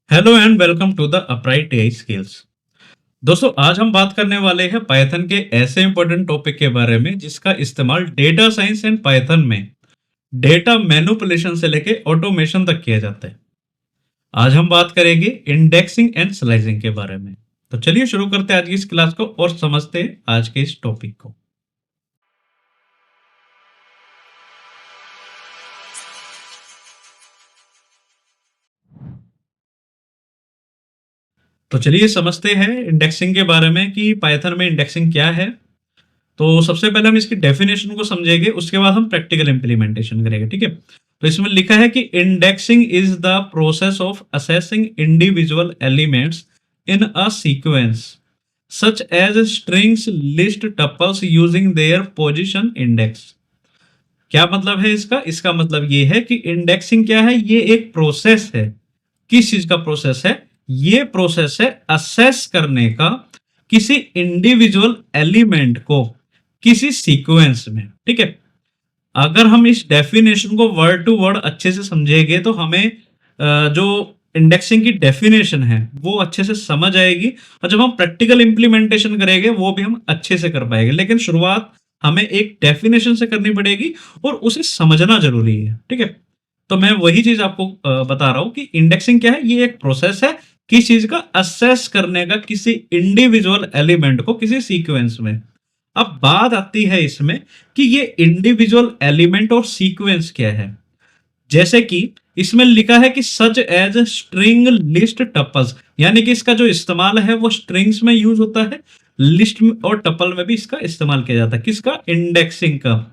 Hello and welcome to the upright AI skills. दोस्तों, आज हम बात करने वाले हैं पाइथन के ऐसे इंपॉर्टेंट टॉपिक के बारे में जिसका इस्तेमाल डेटा साइंस एंड पाइथन में डेटा मैनिपुलेशन से लेके ऑटोमेशन तक किया जाता है। आज हम बात करेंगे इंडेक्सिंग एंड स्लाइसिंग के बारे में। तो चलिए शुरू करते हैं आज की इस क्लास को और समझते हैं आज के इस टॉपिक को। तो चलिए समझते हैं इंडेक्सिंग के बारे में कि पाइथन में इंडेक्सिंग क्या है। तो सबसे पहले हम इसकी डेफिनेशन को समझेंगे, उसके बाद हम प्रैक्टिकल इंप्लीमेंटेशन करेंगे। ठीक है, तो इसमें लिखा है कि indexing is the process of accessing individual elements in a sequence such as strings list tuples using their position index. क्या मतलब है इसका? इसका मतलब ये है कि इंडेक्सिंग क्या है, ये एक प्रोसेस है। किस चीज का प्रोसेस है? ये प्रोसेस है असेस करने का किसी इंडिविजुअल एलिमेंट को किसी सीक्वेंस में। ठीक है, अगर हम इस डेफिनेशन को वर्ड टू वर्ड अच्छे से समझेंगे तो हमें जो इंडेक्सिंग की डेफिनेशन है वो अच्छे से समझ आएगी, और जब हम प्रैक्टिकल इंप्लीमेंटेशन करेंगे वो भी हम अच्छे से कर पाएंगे। लेकिन शुरुआत हमें एक डेफिनेशन से करनी पड़ेगी और उसे समझना जरूरी है। ठीक है, तो मैं वही चीज आपको बता रहा हूं कि इंडेक्सिंग क्या है। ये एक प्रोसेस है किस चीज का? असेस करने का किसी इंडिविजुअल एलिमेंट को किसी सीक्वेंस में। अब बात आती है इसमें कि ये इंडिविजुअल एलिमेंट और सीक्वेंस क्या है। जैसे कि इसमें लिखा है कि such as string list tuples, यानी कि इसका जो इस्तेमाल है वो स्ट्रिंग्स में यूज होता है, लिस्ट और टपल में भी इसका इस्तेमाल किया जाता है। किसका? इंडेक्सिंग का।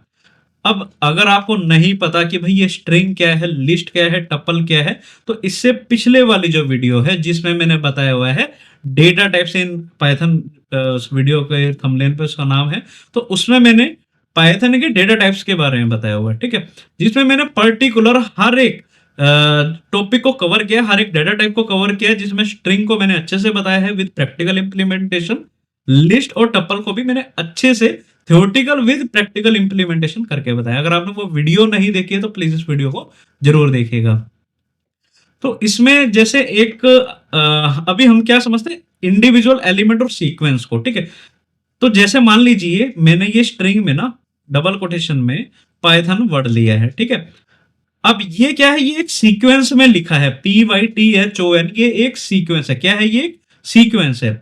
अब अगर आपको नहीं पता कि भाई ये स्ट्रिंग क्या है, लिस्ट क्या है, टपल क्या है, तो इससे पिछले वाली जो वीडियो है जिसमें मैंने बताया हुआ है डेटा टाइप्स इन पाइथन, उस वीडियो के थंबनेल पे उसका नाम है, तो उसमें मैंने पाइथन के डेटा टाइप्स के बारे में बताया हुआ है। ठीक है, जिसमें मैंने पर्टिकुलर हर एक टॉपिक को कवर किया, हर एक डेटा टाइप को कवर किया, जिसमें स्ट्रिंग को मैंने अच्छे से बताया है विद प्रैक्टिकल इंप्लीमेंटेशन, लिस्ट और टपल को भी मैंने अच्छे से थ्योरेटिकल विद प्रैक्टिकल इंप्लीमेंटेशन करके बताया। अगर आपने वो वीडियो नहीं देखी है तो प्लीज इस वीडियो को जरूर देखिएगा। तो इसमें जैसे एक अभी हम क्या समझते हैं इंडिविजुअल एलिमेंट और सीक्वेंस को। ठीक है, तो जैसे मान लीजिए मैंने ये स्ट्रिंग में ना डबल कोटेशन में पाइथन वर्ड लिया है। ठीक है, अब ये क्या है? ये एक सीक्वेंस में लिखा है, PYTHON, ये एक सीक्वेंस है। क्या है? ये एक सीक्वेंस है।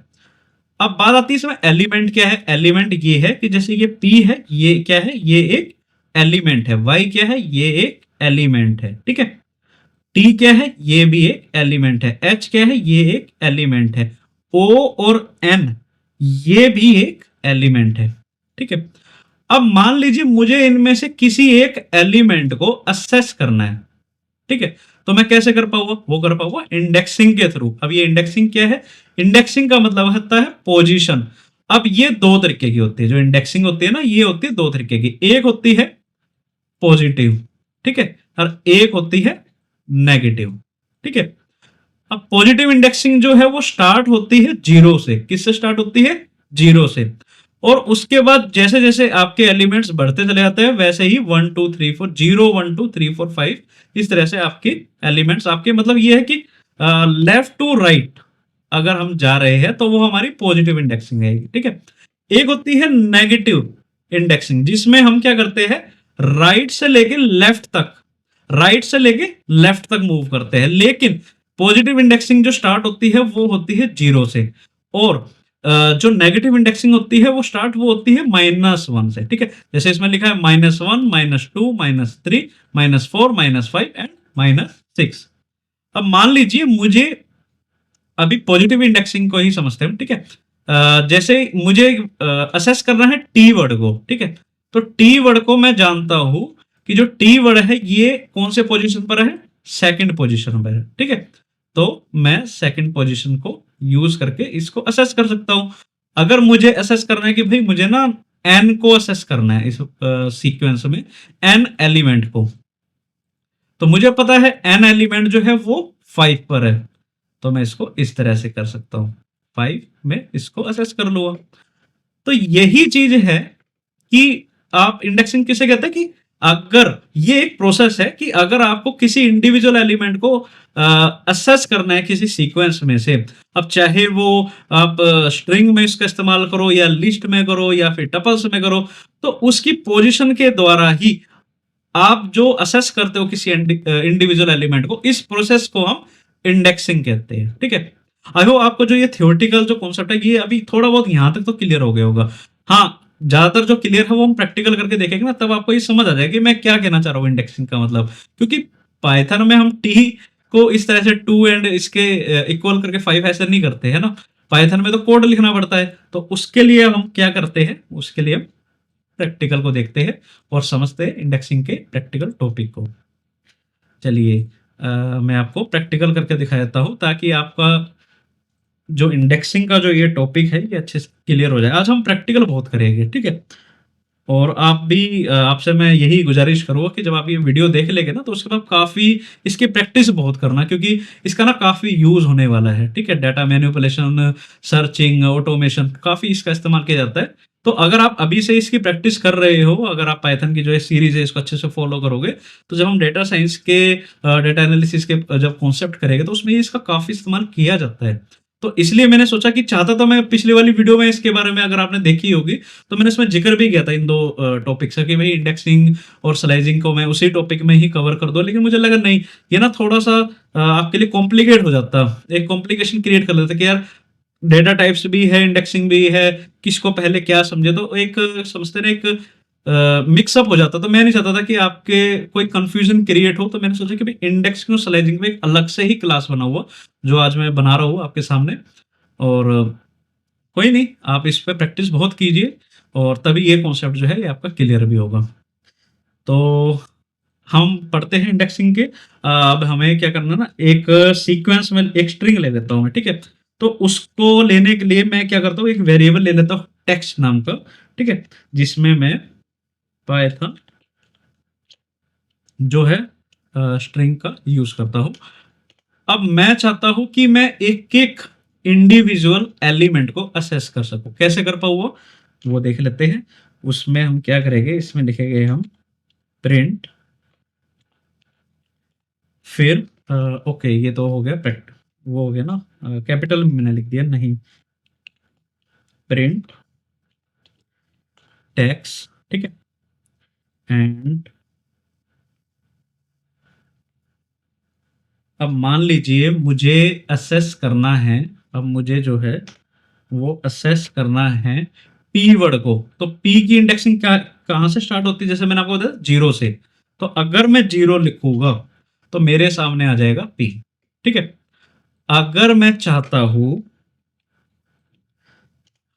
अब बात आती है इसमें एलिमेंट क्या है। एलिमेंट ये है कि जैसे ये P है, ये क्या है? ये एक एलिमेंट है। Y क्या है? ये एक एलिमेंट है। ठीक है, T क्या है? ये भी एक एलिमेंट है। H क्या है? ये एक एलिमेंट है। O और N ये भी एक एलिमेंट है। ठीक है, अब मान लीजिए मुझे इनमें से किसी एक एलिमेंट को असेस करना है। ठीक है, तो मैं कैसे कर पाऊंगा? वो कर पाऊंगा इंडेक्सिंग के थ्रू। अब ये इंडेक्सिंग क्या है? इंडेक्सिंग का मतलब होता है पोजीशन। अब ये दो तरीके की होती है, जो इंडेक्सिंग होती है ना, ये होती है दो तरीके की। एक होती है पॉजिटिव, ठीक है, और एक होती है नेगेटिव। ठीक है, अब पॉजिटिव इंडेक्सिंग जो है वो स्टार्ट होती है जीरो से। किससे स्टार्ट होती है? जीरो से। और उसके बाद जैसे जैसे आपके एलिमेंट्स बढ़ते चले जाते हैं वैसे ही 1 2 3 4, 0 1 2 3 4 5, इस तरह से आपके एलिमेंट्स, आपके मतलब ये है कि लेफ्ट टू राइट अगर हम जा रहे हैं तो वो हमारी पॉजिटिव इंडेक्सिंग रहेगी। ठीक है, एक होती है नेगेटिव इंडेक्सिंग, जिसमें हम क्या करते हैं? राइट से लेके लेफ्ट तक, राइट से लेके लेफ्ट तक मूव करते हैं। लेकिन पॉजिटिव इंडेक्सिंग जो स्टार्ट होती है वो होती है जीरो से, और जो नेगेटिव इंडेक्सिंग होती है वो होती है -1 से। ठीक है, जैसे इसमें लिखा है -1 -2 -3 -4 -5 एंड -6। अब मान लीजिए मुझे अभी पॉजिटिव इंडेक्सिंग को ही समझते हैं। ठीक है, जैसे मुझे असेस करना है टी वर्ड को। ठीक है, तो टी वर्ड को मैं जानता हूं कि जो टी वर्ड है ये कौन से पोजीशन पर है? सेकंड पोजीशन पर है। ठीक है, तो मैं सेकंड पोजीशन को यूज करके इसको असेस कर सकता हूं। अगर मुझे असेस करना है कि भाई मुझे ना एन को असेस करना है इस सीक्वेंस में, एन एलिमेंट को, तो मुझे पता है एन एलिमेंट जो है वो 5 पर है, तो मैं इसको इस तरह से कर सकता हूं, 5 में इसको असेस कर लूंगा। तो यही चीज है कि आप इंडेक्सिंग किसे कहते हैं कि अगर ये एक प्रोसेस है कि अगर आपको किसी इंडिविजुअल एलिमेंट को असेस करना है किसी सीक्वेंस में से, अब चाहे वो आप स्ट्रिंग में इसका इस्तेमाल करो या लिस्ट में करो या फिर टपल्स में करो, तो उसकी पोजीशन के द्वारा ही आप जो असेस करते हो किसी इंडिविजुअल एलिमेंट को, इस प्रोसेस को हम इंडेक्सिंग कहते हैं। ठीक है, आई होप आपको जो ये थियोरेटिकल जो कॉन्सेप्ट है ये अभी थोड़ा बहुत यहां तक तो क्लियर हो गया होगा। हाँ, ज्यादातर जो क्लियर है वो हम प्रैक्टिकल करके देखेंगे ना, तब आपको ये समझ आ जाएगा कि मैं क्या कहना चाह रहा हूँ इंडेक्सिंग का मतलब। क्योंकि पाइथन में हम टी को इस तरह से टू एंड इसके इक्वल करके फाइव ऐसे नहीं करते है ना, पाइथन में तो कोड लिखना पड़ता है। तो उसके लिए हम क्या करते हैं, उसके लिए प्रैक्टिकल को देखते हैं और समझते हैं इंडेक्सिंग के प्रैक्टिकल टॉपिक को। चलिए मैं आपको प्रैक्टिकल करके दिखा देता हूँ ताकि आपका जो इंडेक्सिंग का जो ये टॉपिक है ये अच्छे से क्लियर हो जाए। आज हम प्रैक्टिकल बहुत करेंगे, ठीक है। और आप भी आपसे मैं यही गुजारिश करूँगा कि जब आप ये वीडियो देख लेंगे ना, तो उसके बाद काफ़ी इसकी प्रैक्टिस बहुत करना, क्योंकि इसका ना काफ़ी यूज़ होने वाला है, ठीक है। डाटा मैनिपुलेशन, सर्चिंग, ऑटोमेशन काफ़ी इसका इस्तेमाल किया जाता है। तो अगर आप अभी से इसकी प्रैक्टिस कर रहे हो, अगर आप पाइथन की जो है सीरीज़ है इसको अच्छे से फॉलो करोगे, तो जब हम डेटा साइंस के डेटा एनालिसिस के जब कॉन्सेप्ट करेंगे तो उसमें इसका काफ़ी इस्तेमाल किया जाता है। तो इसलिए मैंने सोचा कि चाहता तो मैं पिछली वाली वीडियो में इसके बारे में अगर आपने देखी होगी, तो मैंने इसमें जिक्र भी किया था इन दो टॉपिक से कि भाई इंडेक्सिंग और स्लाइसिंग को मैं उसी टॉपिक में ही कवर कर दूं। लेकिन मुझे लगा नहीं, ये ना थोड़ा सा आपके लिए कॉम्प्लिकेट हो जाता, एक कॉम्प्लिकेशन क्रिएट कर लेता कि यार डेटा टाइप्स भी है, इंडेक्सिंग भी है, किसको पहले क्या समझे, तो एक समझते ना एक मिक्सअप हो जाता। तो मैं नहीं चाहता था कि आपके कोई कंफ्यूजन क्रिएट हो। तो मैंने सोचा कि भाई इंडेक्सिंग और स्लाइसिंग में एक अलग से ही क्लास बना हुआ, जो आज मैं बना रहा हूँ आपके सामने। और कोई नहीं, आप इस पे प्रैक्टिस बहुत कीजिए और तभी ये कॉन्सेप्ट जो है ये आपका क्लियर भी होगा। तो हम पढ़ते हैं इंडेक्सिंग के। अब हमें क्या करना ना, एक सीक्वेंस में एक स्ट्रिंग ले लेता हूँ मैं, ठीक है। तो उसको लेने के लिए मैं क्या करता हूँ, एक वेरिएबल ले लेता हूँ टेक्स्ट नाम का, ठीक है, जिसमें मैं पाइथन जो है स्ट्रिंग का यूज करता हूँ। अब मैं चाहता हूं कि मैं एक एक इंडिविजुअल एलिमेंट को असेस कर सकूं। कैसे कर पाऊँ वो देख लेते हैं। उसमें हम क्या करेंगे, इसमें लिखेंगे हम प्रिंट, फिर ओके ये तो हो गया प्रिंट, वो हो गया ना, कैपिटल में मैंने लिख दिया नहीं, प्रिंट टेक्स, ठीक है। एंड अब मान लीजिए मुझे असेस करना है, अब मुझे जो है वो असेस करना है पी वर्ड को। तो पी की इंडेक्सिंग क्या कहां से स्टार्ट होती है, जैसे मैंने आपको बताया जीरो से। तो अगर मैं जीरो लिखूंगा तो मेरे सामने आ जाएगा पी, ठीक है। अगर मैं चाहता हूं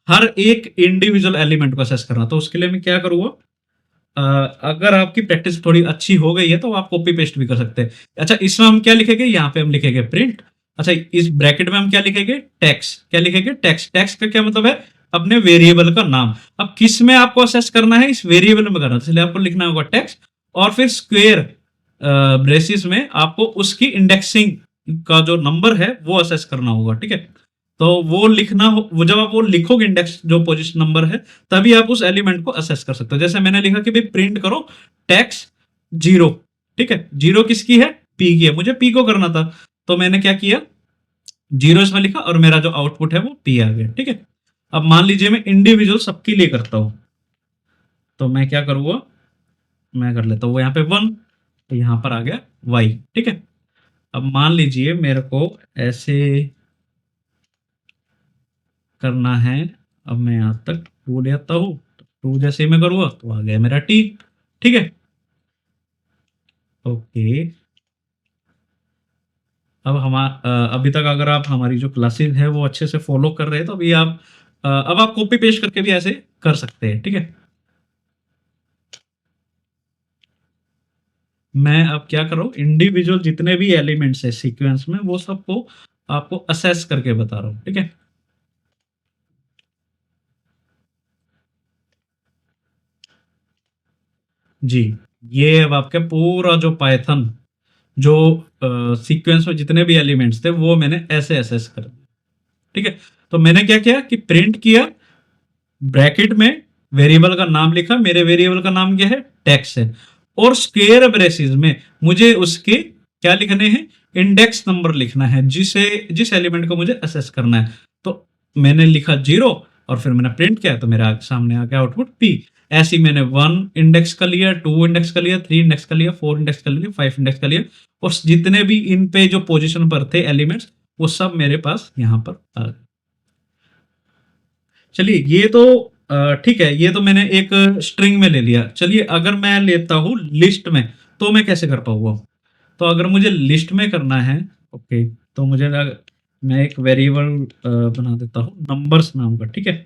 हर एक इंडिविजुअल एलिमेंट को असेस करना, तो उसके लिए मैं क्या करूंगा, अगर आपकी प्रैक्टिस थोड़ी अच्छी हो गई है तो आप कॉपी पेस्ट भी कर सकते हैं। अच्छा, इसमें हम क्या लिखेंगे, यहाँ पे हम लिखेंगे प्रिंट। अच्छा, इस ब्रैकेट में हम क्या लिखेंगे, टैक्स। क्या लिखेंगे, टैक्स। टैक्स का क्या मतलब है, अपने वेरिएबल का नाम। अब किस में आपको असेस करना है, इस वेरिएबल में करना है, इसलिए आपको लिखना होगा टैक्स, और फिर स्क्वेयर ब्रेसिस में आपको उसकी इंडेक्सिंग का जो नंबर है वो असेस करना होगा, ठीक है। तो वो लिखना हो, वो जब आप वो लिखोगे इंडेक्स जो पोजीशन नंबर है, तभी आप उस एलिमेंट को असेस कर सकते हो। जैसे मैंने लिखा कि भाई प्रिंट करो टैक्स जीरो, ठीक है। जीरो किसकी है, पी की है, मुझे पी को करना था। तो मैंने क्या किया, जीरो इसमें लिखा और मेरा जो आउटपुट है वो पी आ गया, ठीक है। अब मान लीजिए मैं इंडिविजुअल सबके लिए करता हूं, तो मैं क्या करूंगा, मैं कर लेता हूँ यहाँ पे वन, तो यहाँ पर आ गया वाई, ठीक है। अब मान लीजिए मेरे को ऐसे करना है। अब मैं यहाँ तक टू ले आता हूँ, तो टू जैसे ही मैं करूँगा तो आ गया मेरा टी, ठीक है। ओके, अब अभी तक अगर आप हमारी जो क्लासेस है वो अच्छे से फॉलो कर रहे हैं, तो अभी आप अब आप कॉपी पेस्ट करके भी ऐसे कर सकते हैं, ठीक है। मैं अब क्या कर रहा हूँ, इंडिविजुअल जितने भी एलिमेंट्स है सीक्वेंस में वो सबको आपको असेस करके बता रहा हूँ, ठीक है। जी, ये अब आपका पूरा जो पाइथन जो सीक्वेंस में जितने भी एलिमेंट्स थे वो मैंने ऐसे असेस कर दिया, ठीक है। तो मैंने क्या किया कि प्रिंट किया, ब्रैकेट में वेरिएबल का नाम लिखा, मेरे वेरिएबल का नाम क्या है, टैक्स है। और स्क्वेयर ब्रेसिस में मुझे उसके क्या लिखने हैं, इंडेक्स नंबर लिखना है, जिस एलिमेंट को मुझे असेस करना है। तो मैंने लिखा 0 और फिर मैंने प्रिंट किया तो मेरा सामने आ गया आउटपुट P। ऐसे ही मैंने 1 इंडेक्स का लिया, 2 इंडेक्स का लिया, 3 इंडेक्स का लिया, 4 इंडेक्स का लिया, 5 इंडेक्स का लिया, और जितने भी इन पे जो पोजीशन पर थे एलिमेंट्स वो सब मेरे पास यहाँ पर आ गए। चलिए ये तो ठीक है, ये तो मैंने एक स्ट्रिंग में ले लिया। चलिए अगर मैं लेता हूँ लिस्ट में तो मैं कैसे कर पाऊंगा? तो अगर मुझे लिस्ट में करना है, ओके, तो मैं एक वेरिएबल बना देता हूँ नंबर्स नाम का, ठीक है।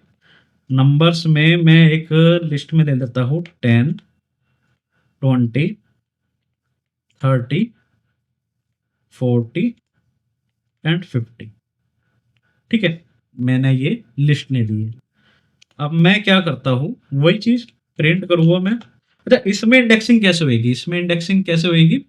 नंबर्स में मैं एक लिस्ट में ले लेता हूँ 10, 20, 30, 40 एंड 50, ठीक है। मैंने ये लिस्ट ले ली है। अब मैं क्या करता हूँ, वही चीज प्रिंट करूंगा मैं। अच्छा, इसमें इंडेक्सिंग कैसे होगी? इसमें इंडेक्सिंग कैसे होगी?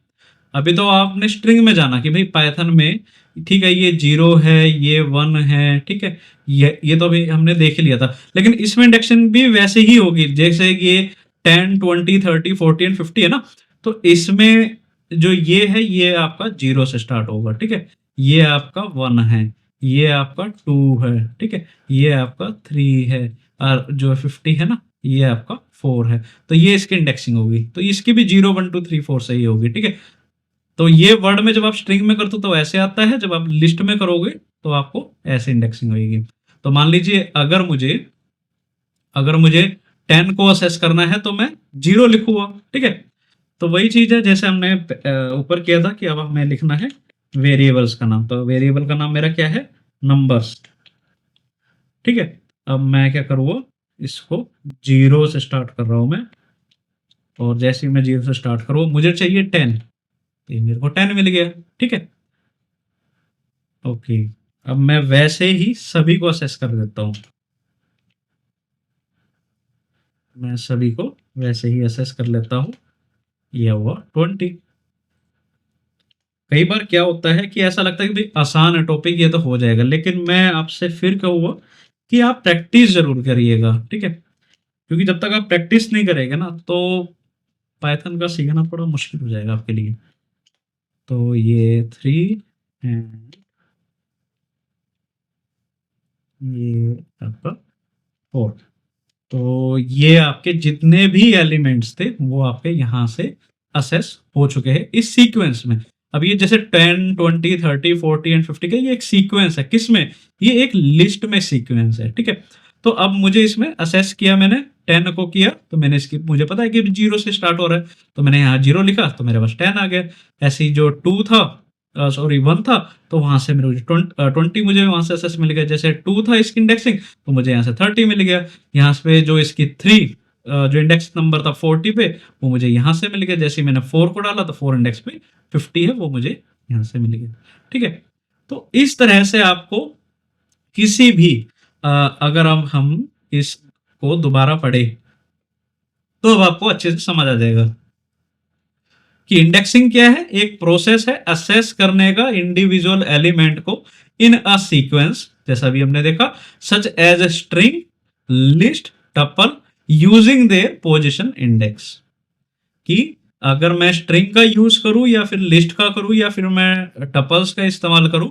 अभी तो आपने स्ट्रिंग में जाना कि भाई पाइथन में, ठीक है, ये 0 है, ये 1 है, ठीक है, ये तो अभी हमने देख ही लिया था। लेकिन इसमें इंडेक्सिंग भी वैसे ही होगी जैसे ये 10, 20, 30, 40 एंड 50 है ना। तो इसमें जो ये है ये आपका 0 से स्टार्ट होगा, ठीक है। ये आपका 1 है, ये आपका 2 है, ठीक है, ये आपका 3 है, और जो 50 है ना ये आपका 4 है। तो ये इसकी इंडेक्सिंग होगी। तो इसकी भी 0, 1, 2, 3, 4 से ही होगी, ठीक है। तो ये वर्ड में जब आप स्ट्रिंग में करते हो तो ऐसे आता है, जब आप लिस्ट में करोगे तो आपको ऐसे इंडेक्सिंग होगी। तो मान लीजिए अगर मुझे 10 को असेस करना है तो मैं 0 लिखूंगा, ठीक है। तो वही चीज है जैसे हमने ऊपर किया था कि अब हमें लिखना है वेरिएबल्स का नाम। तो वेरिएबल का नाम मेरा क्या है? नंबर्स, ठीक है। अब मैं क्या करूँगा, इसको 0 से स्टार्ट कर रहा हूं मैं, और जैसे ही मैं 0 से स्टार्ट करूँ मुझे चाहिए 10, तो ये मेरे को 10 मिल गया, ठीक है। ओके, अब मैं वैसे ही सभी को असेस कर देता हूँ। मैं सभी को वैसे ही असेस कर लेता हूँ। ये हुआ 20। कई बार क्या होता है कि ऐसा लगता है कि भाई आसान है टॉपिक, ये तो हो जाएगा, लेकिन मैं आपसे फिर कहूँगा कि आप प्रैक्टिस जरूर करिएगा, ठीक है। क्योंकि जब तक आप प्रैक्टिस नहीं करेंगे ना तो पाइथन का सीखना थोड़ा मुश्किल हो जाएगा आपके लिए। तो ये 3 एंड ये आपका 4। तो ये आपके जितने भी एलिमेंट्स थे वो आपके यहाँ से असेस हो चुके हैं इस सीक्वेंस में। अब ये जैसे 10, 20, 30, 40 एंड 50 का ये एक सीक्वेंस है। किसमें? ये एक लिस्ट में सीक्वेंस है, ठीक है। तो अब मुझे इसमें असेस किया मैंने, 10 को किया, तो मैंने इसकी, मुझे पता है कि 0 से स्टार्ट हो रहा है, तो मैंने यहाँ 0 लिखा तो मेरे पास 10 आ गया। ऐसे ही जो 2 था, सॉरी 1 था, तो वहां से मेरे 20 मुझे वहां से असेस मिल गया। जैसे 2 था इसकी इंडेक्सिंग, तो मुझे यहाँ से 30 मिल गया। यहाँ पे जो इसकी 3 जो इंडेक्स नंबर था 40 पे, वो मुझे यहाँ से मिल गया। जैसे मैंने 4 को डाला तो 4 इंडेक्स पे 50 है, वो मुझे यहाँ से मिल गया, ठीक है। तो इस तरह से आपको किसी भी अगर अब हम इसको दोबारा पढ़े तो अब आपको अच्छे से समझ आ जाएगा कि इंडेक्सिंग क्या है। एक प्रोसेस है असेस करने का इंडिविजुअल एलिमेंट को इन अ सीक्वेंस, जैसा भी हमने देखा, such as a string, list, tuple, using their position index. कि अगर मैं स्ट्रिंग का यूज करूं या फिर लिस्ट का करूं या फिर मैं टपल्स का इस्तेमाल करूं,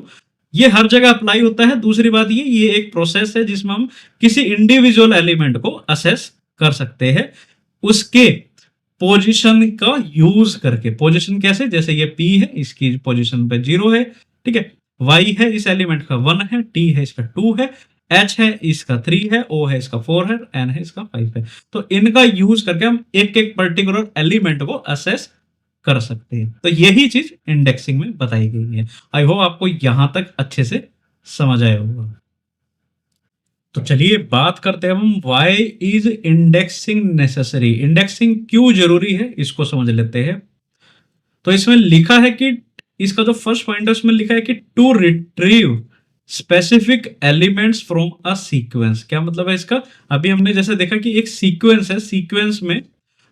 ये हर जगह अप्लाई होता है। दूसरी बात ये एक प्रोसेस है जिसमें हम किसी इंडिविजुअल एलिमेंट को असेस कर सकते हैं उसके पोजीशन का यूज करके। पोजीशन कैसे? जैसे ये P है, इसकी पोजीशन पे 0 है, ठीक है। Y है, इस एलिमेंट का 1 है, T है इसका 2 है, H है इसका 3 है, O है इसका 4 है, N है इसका 5 है। तो इनका यूज करके हम एक एक पर्टिकुलर एलिमेंट को असेस कर सकते हैं। तो यही चीज इंडेक्सिंग में बताई गई है। आई होप आपको यहां तक अच्छे से समझ आया होगा। तो चलिए बात करते हैं हम why is indexing necessary. Indexing क्यों जरूरी है इसको समझ लेते हैं। तो इसमें लिखा है कि इसका जो फर्स्ट पॉइंट है उसमें लिखा है कि to retrieve specific elements from a sequence. क्या मतलब है इसका? अभी हमने जैसे देखा कि एक सीक्वेंस है, सीक्वेंस में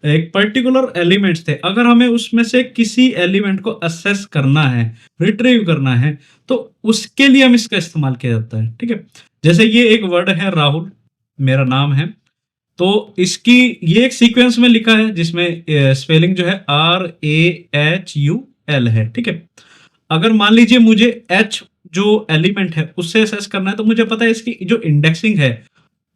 एक पर्टिकुलर एलिमेंट्स थे, अगर हमें उसमें से किसी एलिमेंट को असेस करना है, रिट्रीव करना है, तो उसके लिए हम इसका इस्तेमाल किया जाता है, ठीक है। जैसे ये एक वर्ड है राहुल, मेरा नाम है, तो इसकी ये एक सीक्वेंस में लिखा है जिसमें स्पेलिंग जो है RAHUL है, ठीक है। अगर मान लीजिए मुझे H जो एलिमेंट है उससे एक्सेस करना है, तो मुझे पता है इसकी जो इंडेक्सिंग है,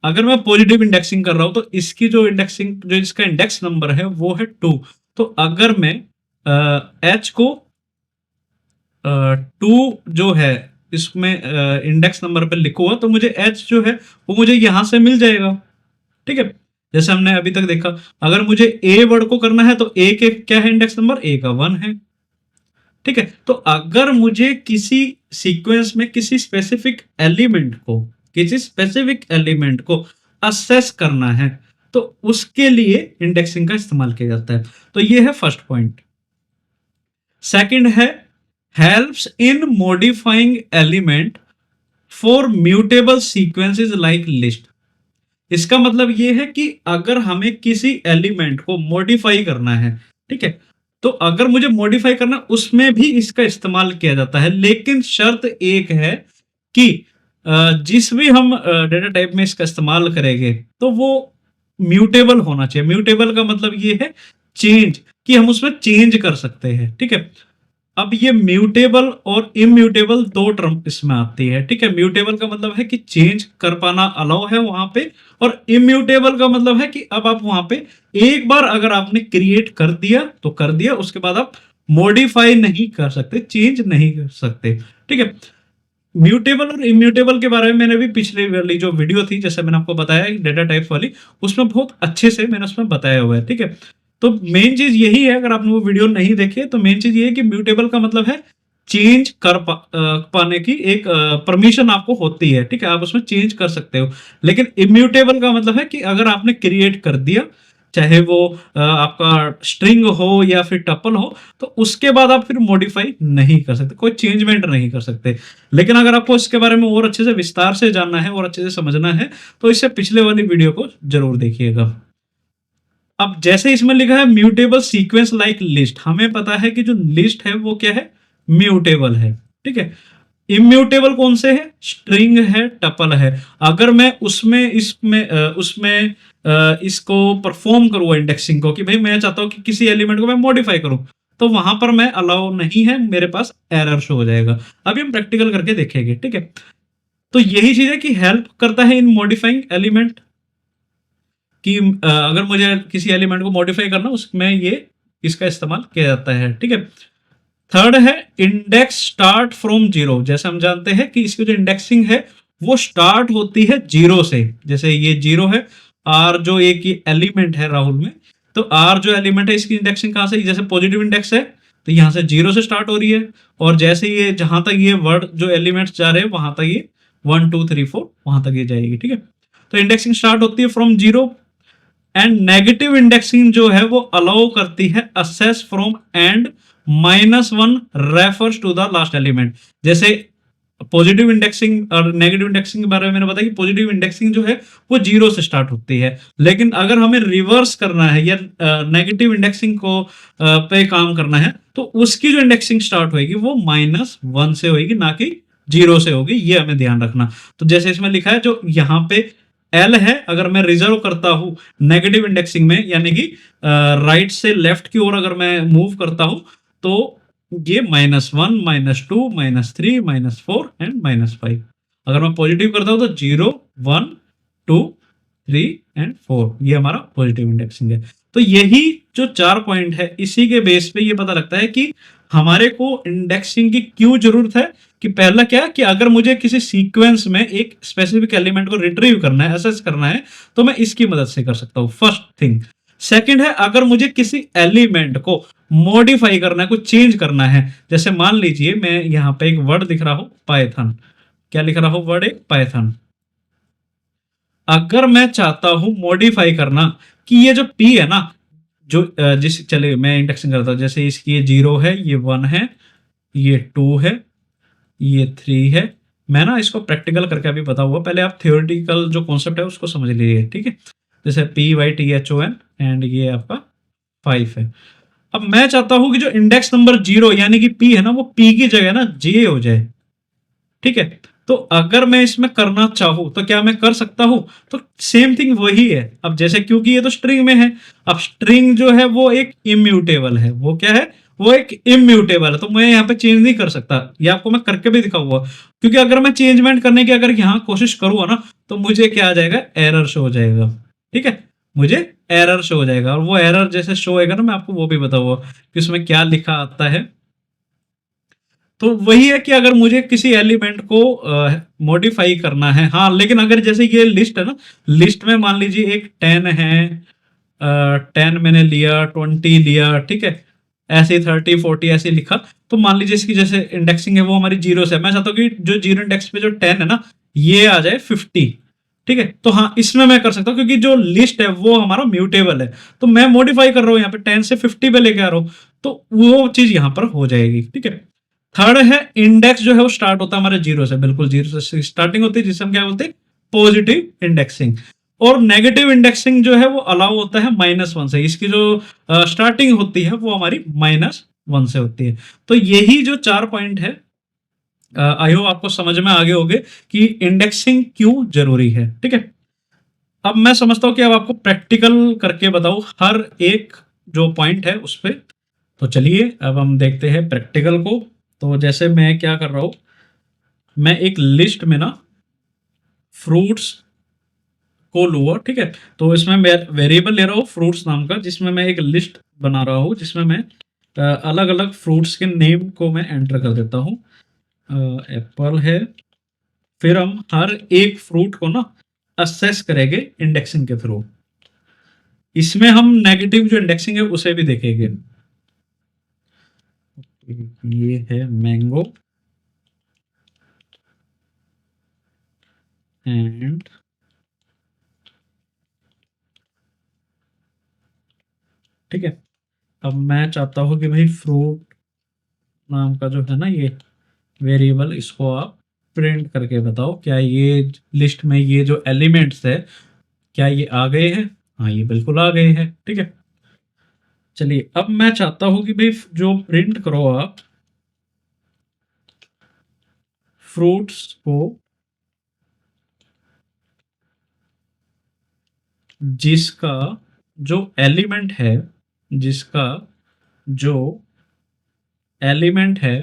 अगर मैं पॉजिटिव इंडेक्सिंग कर रहा हूं तो इसकी जो इंडेक्सिंग, जो इसका इंडेक्स नंबर है वो है 2। तो अगर मैं H को 2 जो है इसमें इंडेक्स नंबर पे लिखूंगा, तो मुझे H जो है वो मुझे यहां से मिल जाएगा, ठीक है। जैसे हमने अभी तक देखा, अगर मुझे ए वर्ड को करना है तो ए के क्या है इंडेक्स नंबर, ए का 1 है, ठीक है। तो अगर मुझे किसी सीक्वेंस में किसी स्पेसिफिक एलिमेंट को असेस करना है, तो उसके लिए इंडेक्सिंग का इस्तेमाल किया जाता है। तो ये है फर्स्ट पॉइंट। सेकंड है helps in modifying element for mutable sequences like list. इसका मतलब ये है कि अगर हमें किसी एलिमेंट को मॉडिफाई करना है, ठीक है, तो अगर मुझे मॉडिफाई करना उसमें भी इसका इस्तेमाल किया जाता है, लेकिन शर्त एक है कि जिस भी हम डेटा टाइप में इसका इस्तेमाल करेंगे तो वो म्यूटेबल होना चाहिए। म्यूटेबल का मतलब ये है चेंज, कि हम उसमें चेंज कर सकते हैं, ठीक है। अब ये म्यूटेबल और इम्यूटेबल दो टर्म इसमें आती है, ठीक है। म्यूटेबल का मतलब है कि चेंज कर पाना अलाउ है वहां पे, और इम्यूटेबल का मतलब है कि अब आप वहां पे एक बार अगर आपने क्रिएट कर दिया तो कर दिया, उसके बाद आप मॉडिफाई नहीं कर सकते, चेंज नहीं कर सकते, ठीक है। म्यूटेबल और इम्यूटेबल के बारे में मैंने भी पिछले वाली जो वीडियो थी, जैसे मैंने आपको बताया डेटा टाइप्स वाली, उसमें बहुत अच्छे से मैंने उसमें बताया हुआ है, ठीक है। तो मेन चीज यही है, अगर आपने वो वीडियो नहीं देखी है तो मेन चीज ये है कि म्यूटेबल का मतलब है चेंज कर पाने की एक परमिशन आपको होती है, ठीक है, आप उसमें चेंज कर सकते हो। लेकिन इम्यूटेबल का मतलब है कि अगर आपने क्रिएट कर दिया, चाहे वो आपका स्ट्रिंग हो या फिर टपल हो, तो उसके बाद आप फिर मॉडिफाई नहीं कर सकते, कोई चेंजमेंट नहीं कर सकते। लेकिन अगर आपको इसके बारे में और अच्छे से विस्तार से जानना है और अच्छे से समझना है, तो इससे पिछले वाली वीडियो को जरूर देखिएगा। अब जैसे इसमें लिखा है म्यूटेबल सीक्वेंस लाइक लिस्ट, हमें पता है कि जो लिस्ट है वो क्या है, म्यूटेबल है, ठीक है। इम्यूटेबल कौन से है, स्ट्रिंग है, टपल है। अगर मैं उसमें इसको परफॉर्म करूँ इंडेक्सिंग को, कि भाई मैं चाहता हूं कि किसी एलिमेंट को मैं मॉडिफाई करूं, तो वहां पर मैं अलाउ नहीं है, मेरे पास एरर शो हो जाएगा। अभी हम प्रैक्टिकल करके देखेंगे, ठीक है। तो यही चीज है कि हेल्प करता है इन मॉडिफाइंग एलिमेंट, कि अगर मुझे किसी एलिमेंट को मॉडिफाई करना, उसमें ये इसका इस्तेमाल किया जाता है, ठीक है। थर्ड है इंडेक्स स्टार्ट फ्रॉम जीरो। जैसे हम जानते हैं कि इसकी जो इंडेक्सिंग है वो स्टार्ट होती है जीरो से। जैसे ये जीरो है, आर जो एक एलिमेंट है राहुल में, तो आर जो एलिमेंट है इसकी इंडेक्सिंग कहां से, जैसे पॉजिटिव इंडेक्स है तो यहां से जीरो से स्टार्ट हो रही है, और जैसे ये जहां तक ये वर्ड जो एलिमेंट्स जा रहे हैं वहां तक ये 1 2 3 4 वहां तक ये जाएगी, ठीक है। तो इंडेक्सिंग स्टार्ट होती है from zero. And negative indexing जो है वो अलाउ करती है access from end -1 refers to the last element. जैसे पॉजिटिव इंडेक्सिंग और नेगेटिव इंडेक्सिंग के बारे में मैंने बताया कि पॉजिटिव इंडेक्सिंग जो है वो जीरो से स्टार्ट होती है, लेकिन अगर हमें रिवर्स करना है या नेगेटिव इंडेक्सिंग को पे काम करना है, तो उसकी जो इंडेक्सिंग स्टार्ट होगी वो -1 से होगी, ना कि जीरो से होगी, ये हमें ध्यान रखना। तो जैसे इसमें लिखा है, जो यहाँ पे एल है, अगर मैं रिजर्व करता हूं नेगेटिव इंडेक्सिंग में, यानी कि राइट से लेफ्ट की ओर अगर मैं मूव करता हूं, तो ये -1 -2 -3 -4 एंड -5। अगर मैं पॉजिटिव करता हूं तो 0 1 2 3 एंड 4, ये हमारा पॉजिटिव इंडेक्सिंग है। तो यही जो 4 पॉइंट है, इसी के बेस पे ये पता लगता है कि हमारे को इंडेक्सिंग की क्यों जरूरत है। कि पहला क्या, कि अगर मुझे किसी सीक्वेंस में एक स्पेसिफिक एलिमेंट को रिट्रीव करना है, असेस करना है, तो मैं इसकी मदद से कर सकता हूं, फर्स्ट थिंग। सेकंड है, अगर मुझे किसी एलिमेंट को मॉडिफाई करना है, कुछ चेंज करना है, जैसे मान लीजिए मैं यहां पे एक वर्ड दिख रहा हूं पाइथन, क्या लिख रहा हूं, वर्ड एक पाइथन। अगर मैं चाहता हूं मॉडिफाई करना कि ये जो पी है ना, जो जिस चले मैं इंडेक्सिंग करता हूं, जैसे इसकी ये 0 है, ये 1 है, ये 2 है, ये 3 है। मैं ना इसको प्रैक्टिकल करके अभी बताऊंगा, पहले आप थियोरेटिकल जो कॉन्सेप्ट है उसको समझ लीजिए, ठीक है। जैसे PYTHON एंड ये आपका 5 है। अब मैं चाहता हूं कि जो इंडेक्स नंबर 0 यानी कि P है ना, वो P की जगह ना J हो जाए, ठीक है। तो अगर मैं इसमें करना चाहूँ तो क्या मैं कर सकता हूँ? तो सेम थिंग वही है। अब जैसे क्योंकि ये तो स्ट्रिंग में है, अब स्ट्रिंग जो है वो एक इम्यूटेबल है। वो क्या है? वो एक इम्यूटेबल है, तो मैं यहाँ पे चेंज नहीं कर सकता। ये आपको मैं करके भी दिखाऊंगा, क्योंकि अगर मैं चेंजमेंट करने की अगर यहाँ कोशिश करूंगा ना, तो मुझे क्या आ जाएगा? एरर शो हो जाएगा। ठीक है, मुझे एरर शो हो जाएगा, और वो एरर जैसे शो होएगा ना, मैं आपको वो भी बताऊंगा कि उसमें क्या लिखा आता है। तो वही है कि अगर मुझे किसी एलिमेंट को मॉडिफाई करना है, हाँ, लेकिन अगर जैसे ये लिस्ट है ना, लिस्ट में मान लीजिए एक 10 है, 10 मैंने लिया, 20 लिया, ठीक है, ऐसे ही 30 40 ऐसे लिखा। तो मान लीजिए इसकी जैसे इंडेक्सिंग है वो हमारी जीरो से है, मैं चाहता हूँ कि जो जीरो इंडेक्स पे जो 10 है ना, ये आ जाए 50। ठीक है, तो हाँ, इसमें मैं कर सकता हूँ, क्योंकि जो लिस्ट है वो हमारा म्यूटेबल है, तो मैं मॉडिफाई कर रहा हूँ यहाँ पे 10 से 50 पे लेके आ रहा हूँ, तो वो चीज यहाँ पर हो जाएगी। ठीक है, थर्ड है इंडेक्स, जो है वो स्टार्ट होता है हमारे जीरो से, बिल्कुल जीरो से स्टार्टिंग होती है, जिसे हम क्या बोलते हैं? Positive indexing. और नेगेटिव इंडेक्सिंग जो है वो अलाउ होता है -1 से। इसकी जो स्टार्टिंग होती है वो हमारी -1 से होती है। तो यही जो 4 पॉइंट है, आई होप आपको समझ में आगे होंगे कि इंडेक्सिंग क्यों जरूरी है। ठीक है, अब मैं समझता हूँ कि अब आपको प्रैक्टिकल करके बताऊं हर एक जो पॉइंट है उस पे। तो चलिए अब हम देखते हैं प्रैक्टिकल को। तो जैसे मैं क्या कर रहा हूं, मैं एक लिस्ट में ना फ्रूट्स को लूंगा। ठीक है, तो इसमें मैं वेरिएबल ले रहा हूँ फ्रूट्स नाम का, जिसमें मैं एक लिस्ट बना रहा हूँ, जिसमें मैं अलग अलग फ्रूट्स के नेम को मैं एंटर कर देता हूँ। एप्पल है, फिर हम हर एक फ्रूट को ना असेस करेंगे इंडेक्सिंग के थ्रू। इसमें हम नेगेटिव जो इंडेक्सिंग है उसे भी देखेंगे। ये है मैंगो एंड, ठीक है, अब मैं चाहता हूँ कि भाई फ्रूट नाम का जो है ना ये वेरिएबल, इसको आप प्रिंट करके बताओ क्या ये लिस्ट में ये जो एलिमेंट्स है क्या ये आ गए हैं? हाँ, ये बिल्कुल आ गए हैं। ठीक है, चलिए अब मैं चाहता हूँ कि भाई जो प्रिंट करो आप फ्रूट्स को जिसका जो एलिमेंट है, जिसका जो एलिमेंट है,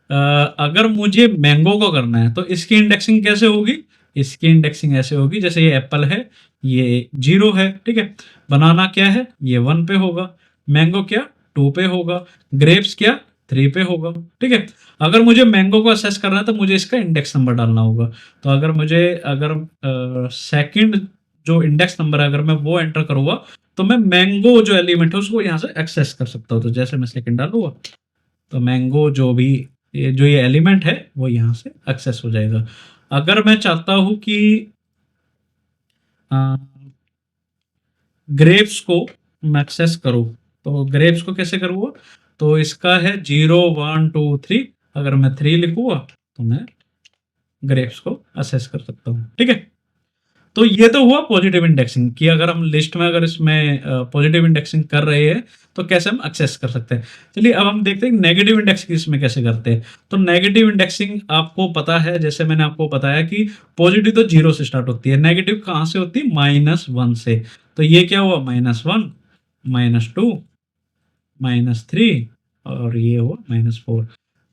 अगर मुझे मैंगो को करना है तो इसकी इंडेक्सिंग कैसे होगी? इसकी इंडेक्सिंग ऐसे होगी, जैसे ये एप्पल है, ये 0 है। ठीक है, बनाना क्या है? ये 1 पे होगा। मैंगो क्या? 2 पे होगा। ग्रेप्स क्या? 3 पे होगा। ठीक है, अगर मुझे मैंगो को असेस करना है तो मुझे इसका इंडेक्स नंबर डालना होगा। तो अगर सेकंड जो इंडेक्स नंबर है अगर मैं वो एंटर करूंगा, तो मैं मैंगो जो एलिमेंट है उसको यहाँ से एक्सेस कर सकता हूँ। तो जैसे मैं सेकंड डालूंगा, तो मैंगो जो भी ये एलिमेंट है वो यहाँ से एक्सेस हो जाएगा। अगर मैं चाहता हूँ कि ग्रेप्स को मैं एक्सेस करूँ, तो ग्रेप्स को कैसे करूँगा? तो इसका है 0 1 2 3, अगर मैं 3 लिखूंगा तो मैं ग्रेप्स को असेस कर सकता हूँ। ठीक है, तो ये तो हुआ पॉजिटिव इंडेक्सिंग कि अगर हम लिस्ट में अगर इसमें पॉजिटिव इंडेक्सिंग कर रहे हैं तो कैसे हम एक्सेस कर सकते हैं। चलिए अब हम देखते हैं नेगेटिव इंडेक्सिंग इसमें कैसे करते हैं। तो नेगेटिव इंडेक्सिंग आपको पता है, जैसे मैंने आपको बताया कि पॉजिटिव तो 0 से स्टार्ट होती है, नेगेटिव कहाँ से होती है? -1 से। तो ये क्या हुआ? -1, -2, -3, और ये हुआ -4।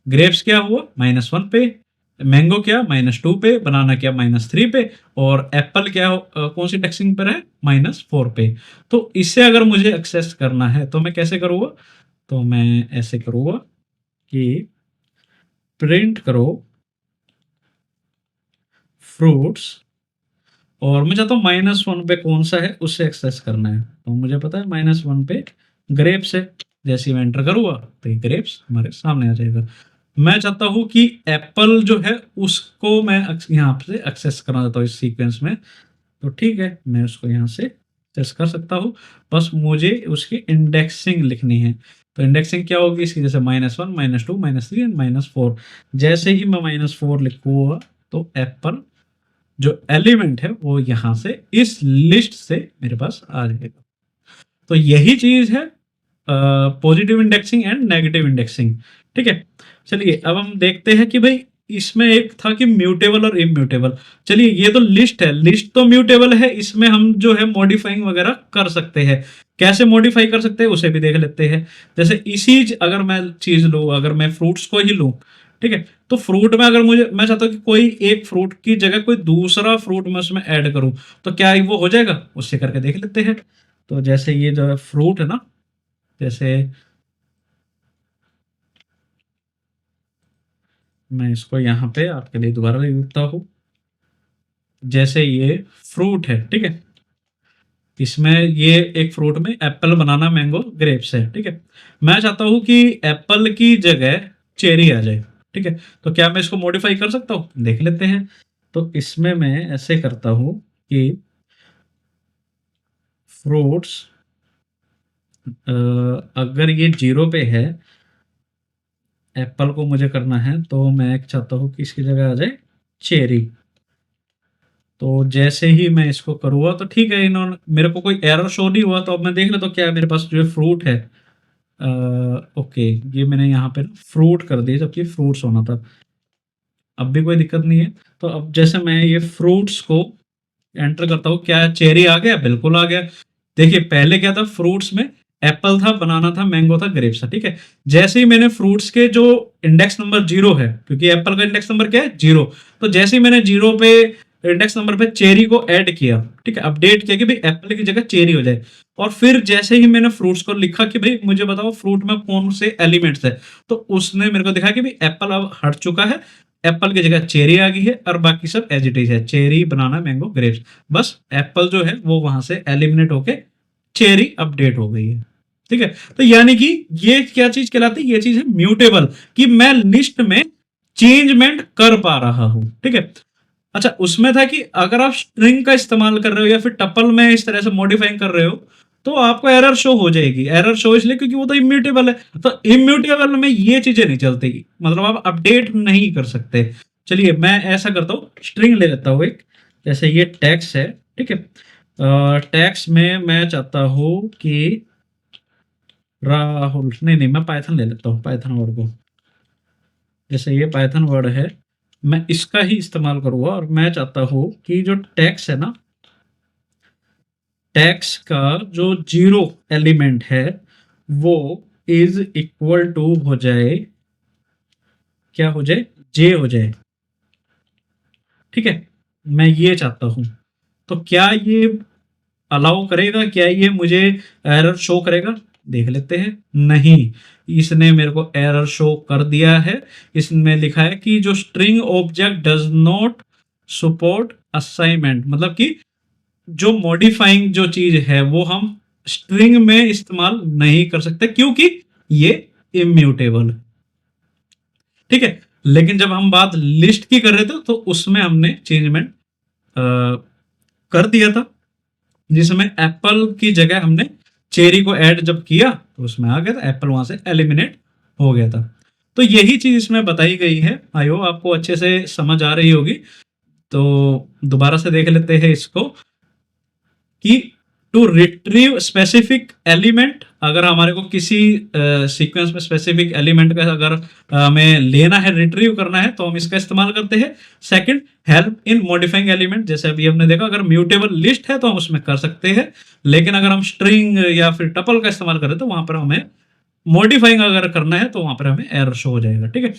ग्रेप्स क्या हुआ? -1 पे। मैंगो क्या? -2 पे। बनाना क्या? -3 पे। और एप्पल क्या कौन सी इंडेक्सिंग पर है? -4 पे। तो इसे अगर मुझे एक्सेस करना है तो मैं कैसे करूँगा? तो मैं ऐसे करूँगा कि प्रिंट करो फ्रूट्स, और मैं चाहता हूँ -1 पे कौन सा है उससे एक्सेस करना है। तो मुझे पता है -1 पे ग्रेप्स है। जैसे ही मैं एंटर करूँगा तो ये ग्रेप्स हमारे सामने आ जाएगा। मैं चाहता हूँ कि एप्पल जो है उसको मैं यहाँ से एक्सेस करना चाहता हूँ इस सीक्वेंस में। तो ठीक है, मैं उसको यहाँ से एक्सेस कर सकता हूँ, बस मुझे उसकी इंडेक्सिंग लिखनी है। तो इंडेक्सिंग क्या होगी इसकी? जैसे -1, -2, -3 एंड -4। जैसे ही मैं -4 लिखूंगा तो एप्पल जो एलिमेंट है वो यहाँ से इस लिस्ट से मेरे पास आ जाएगा। तो यही चीज है positive indexing and negative indexing. ठीक है, चलिए अब हम देखते हैं कि भाई इसमें एक था कि म्यूटेबल और इम्यूटेबल। चलिए ये तो लिस्ट है, लिस्ट तो म्यूटेबल है, इसमें हम जो है मॉडिफाइंग वगैरह कर सकते हैं। कैसे मॉडिफाई कर सकते हैं उसे भी देख लेते हैं। जैसे इसी अगर मैं चीज लूँ, अगर मैं फ्रूट्स को ही लूँ, ठीक है, तो फ्रूट में अगर मुझे, मैं चाहता हूँ कि कोई एक फ्रूट की जगह कोई दूसरा फ्रूट मैं उसमें ऐड करूँ, तो क्या वो हो जाएगा? उससे करके देख लेते हैं। तो जैसे ये जो फ्रूट है ना, जैसे मैं इसको यहाँ पे आपके लिए दोबारा लिख देता हूँ। जैसे ये फ्रूट है, ठीक है, इसमें ये एक फ्रूट में एप्पल, बनाना, मैंगो, ग्रेप्स है, ठीक है। मैं चाहता हूँ कि एप्पल की जगह चेरी आ जाए, ठीक है। तो क्या मैं इसको मॉडिफाई कर सकता हूँ? देख लेते हैं। तो इसमें मैं ऐसे करता हूँ कि फ्रूट्स, अगर ये 0 पे है, एप्पल को मुझे करना है, तो मैं चाहता हूँ कि इसकी जगह आ जाए चेरी। तो जैसे ही मैं इसको करूँगा तो ठीक है, इन्होंने मेरे को कोई एरर शो नहीं हुआ। तो अब मैं देख लेता हूँ क्या है मेरे पास जो फ्रूट है। ओके, ये मैंने यहाँ पे फ्रूट कर दिया जबकि फ्रूट्स होना था। अब भी कोई दिक्कत नहीं है। तो अब जैसे मैं ये फ्रूट्स को एंटर करता हूँ, क्या चेरी आ गया? बिल्कुल आ गया। देखिए पहले क्या था, फ्रूट्स में एप्पल था, बनाना था, मैंगो था, ग्रेप्स था, ठीक है। जैसे ही मैंने फ्रूट्स के जो इंडेक्स नंबर 0 है, क्योंकि एप्पल का इंडेक्स नंबर क्या है? 0। तो जैसे ही मैंने 0 पे इंडेक्स नंबर पे चेरी को ऐड किया, ठीक है, अपडेट किया कि भाई एप्पल की जगह चेरी हो जाए, और फिर जैसे ही मैंने फ्रूट्स को लिखा कि भाई मुझे बताओ फ्रूट में कौन से एलिमेंट्स है, तो उसने मेरे को दिखा कि भाई एप्पल अब हट चुका है, एप्पल की जगह चेरी आ गई है, और बाकी सब एज इट इज है, चेरी, बनाना, मैंगो, ग्रेप्स। बस एप्पल जो है वो वहां से एलिमिनेट होके चेरी अपडेट हो गई है, ठीक है। तो यानी कि ये क्या चीज कहलाती है? ये चीज है म्यूटेबल, कि मैं लिस्ट में चेंजमेंट कर पा रहा हूं, ठीक है। अच्छा, उसमें था कि अगर आप स्ट्रिंग का इस्तेमाल कर रहे हो या फिर टपल में इस तरह से मॉडिफाइंग कर रहे हो, तो आपको एरर शो हो जाएगी। एरर शो इसलिए क्योंकि वो तो इम्यूटेबल है। तो इम्यूटेबल में ये चीजें नहीं चलती, मतलब आप अपडेट नहीं कर सकते। चलिए मैं ऐसा करता हूँ, स्ट्रिंग ले लेता हूँ एक। जैसे ये टैक्स है, ठीक है। टैक्स में मैं चाहता हूँ कि राहुल, नहीं नहीं, मैं पाइथन ले लेता हूँ, पाइथन वर्ड को। जैसे ये पाइथन वर्ड है, मैं इसका ही इस्तेमाल करूंगा, और मैं चाहता हूँ कि जो टैक्स है ना, टैक्स का जो 0 एलिमेंट है वो इज इक्वल टू हो जाए, क्या हो जाए? जे हो जाए, ठीक है। मैं ये चाहता हूं। तो क्या ये अलाउ करेगा? क्या ये मुझे एरर शो करेगा? देख लेते हैं। नहीं, इसने मेरे को एरर शो कर दिया है। इसमें लिखा है कि जो string object does not support assignment, मतलब कि जो मॉडिफाइंग जो चीज है वो हम स्ट्रिंग में इस्तेमाल नहीं कर सकते, क्योंकि ये इम्यूटेबल है, ठीक है। लेकिन जब हम बात लिस्ट की कर रहे थे तो उसमें हमने चेंजमेंट कर दिया था, जिसमें एप्पल की जगह हमने चेरी को ऐड जब किया तो उसमें आ गया था, एप्पल वहां से एलिमिनेट हो गया था। तो यही चीज इसमें बताई गई है। आई होप आपको अच्छे से समझ आ रही होगी। तो दोबारा से देख लेते हैं इसको, कि टू रिट्रीव स्पेसिफिक एलिमेंट, अगर हमारे को किसी सीक्वेंस में स्पेसिफिक एलिमेंट का अगर हमें लेना है, रिट्रीव करना है, तो हम इसका इस्तेमाल करते हैं। Second, help in modifying element, जैसे अभी हमने देखा अगर म्यूटेबल लिस्ट है तो हम उसमें कर सकते हैं, लेकिन अगर हम स्ट्रिंग या फिर टपल का इस्तेमाल करें तो वहां पर हमें मॉडिफाइंग अगर करना है तो वहां पर हमें एरर शो हो जाएगा, ठीक है।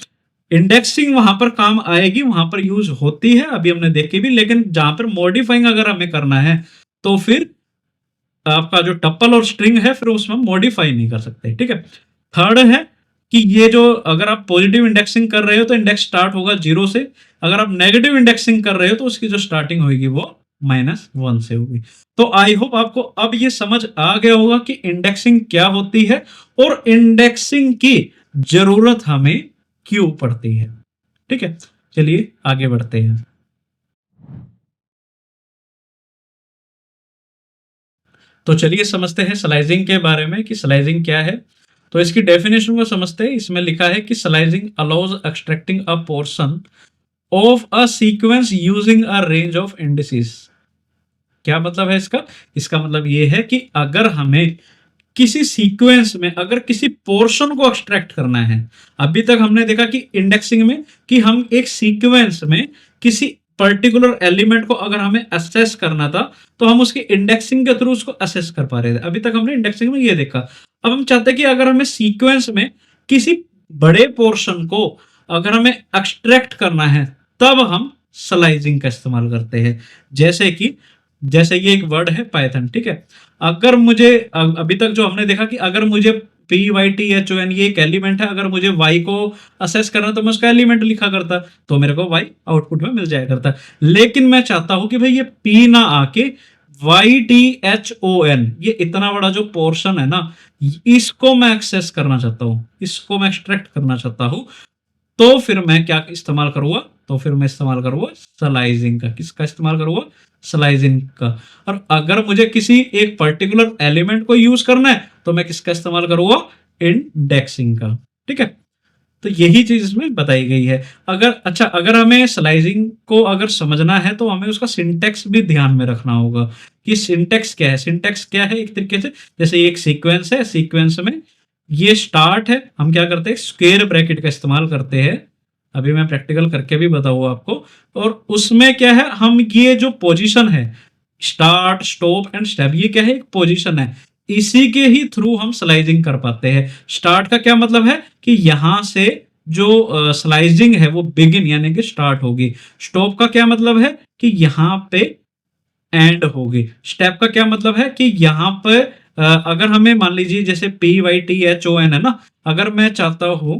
इंडेक्सिंग वहां पर काम आएगी, वहां पर यूज होती है, अभी हमने देखी भी, लेकिन जहां पर मॉडिफाइंग अगर हमें करना है तो फिर आपका जो टप्पल और स्ट्रिंग है फिर उसमें मॉडिफाई नहीं कर सकते, ठीक है। थर्ड है कि ये जो अगर आप पॉजिटिव इंडेक्सिंग कर रहे हो तो इंडेक्स स्टार्ट होगा 0 से, अगर आप नेगेटिव इंडेक्सिंग कर रहे हो तो उसकी जो स्टार्टिंग होगी वो -1 से होगी। तो आई होप आपको अब ये समझ आ गया होगा कि इंडेक्सिंग क्या होती है और इंडेक्सिंग की जरूरत हमें क्यों पड़ती है, ठीक है। चलिए आगे बढ़ते हैं। तो चलिए समझते हैं स्लाइसिंग के बारे में कि स्लाइसिंग क्या है। तो इसकी डेफिनेशन को समझते हैं। इसमें लिखा है कि slicing allows extracting a portion of a sequence using a range of indices. क्या मतलब है इसका? इसका मतलब ये है कि अगर हमें किसी सीक्वेंस में अगर किसी पोर्शन को एक्सट्रैक्ट करना है, अभी तक हमने देखा कि इंडेक्सिंग में कि हम एक सीक्वेंस में किसी पर्टिकुलर एलिमेंट को अगर हमें असेस करना था तो हम उसकी इंडेक्सिंग के थ्रू उसको असेस कर पा रहे थे। अभी तक हमने इंडेक्सिंग में ये देखा। अब हम चाहते हैं कि अगर हमें सीक्वेंस में किसी बड़े पोर्शन को अगर हमें एक्सट्रैक्ट करना है तब हम स्लाइसिंग का इस्तेमाल करते हैं। जैसे कि जैसे ये एक वर्ड है पाइथन, ठीक है। अगर मुझे अभी तक जो हमने देखा कि अगर मुझे P Y T H O N ये एक एलिमेंट है, अगर मुझे वाई को असेस करना तो मैं उसका एलिमेंट लिखा करता तो मेरे को वाई आउटपुट में मिल जाया करता। लेकिन मैं चाहता हूं कि भाई ये पी ना आके Y T H O N, ये इतना बड़ा जो पोर्शन है ना, इसको मैं एक्सेस करना चाहता हूं, इसको मैं एक्सट्रैक्ट करना चाहता हूं। तो फिर मैं क्या इस्तेमाल करूंगा, तो फिर मैं इस्तेमाल करूंगा स्लाइसिंग का। किसका इस्तेमाल करूंगा? स्लाइसिंग का। और अगर मुझे किसी एक पर्टिकुलर एलिमेंट को यूज करना है तो मैं किसका इस्तेमाल करूंगा? इंडेक्सिंग का, ठीक है। तो यही चीज इसमें बताई गई है। अगर हमें स्लाइसिंग को अगर समझना है तो हमें उसका सिंटेक्स भी ध्यान में रखना होगा कि सिंटेक्स क्या है। सिंटेक्स क्या है? एक तरीके से जैसे एक सीक्वेंस है, सीक्वेंस में ये स्टार्ट है, हम क्या करते हैं? स्क्वायर ब्रैकेट का इस्तेमाल करते हैं। अभी मैं प्रैक्टिकल करके भी बताऊंगा आपको। और उसमें क्या है, हम ये जो पोजीशन है, स्टार्ट स्टॉप एंड स्टेप, ये क्या है? एक पोजीशन है। इसी के ही थ्रू हम स्लाइसिंग कर पाते हैं। स्टार्ट का क्या मतलब है कि यहां से जो स्लाइसिंग है वो बिगिन यानी कि स्टार्ट होगी। स्टॉप का क्या मतलब है कि यहां पे एंड होगी। स्टेप का क्या मतलब है कि यहां पे अगर हमें मान लीजिए जैसे P Y T H O N है ना, अगर मैं चाहता हूं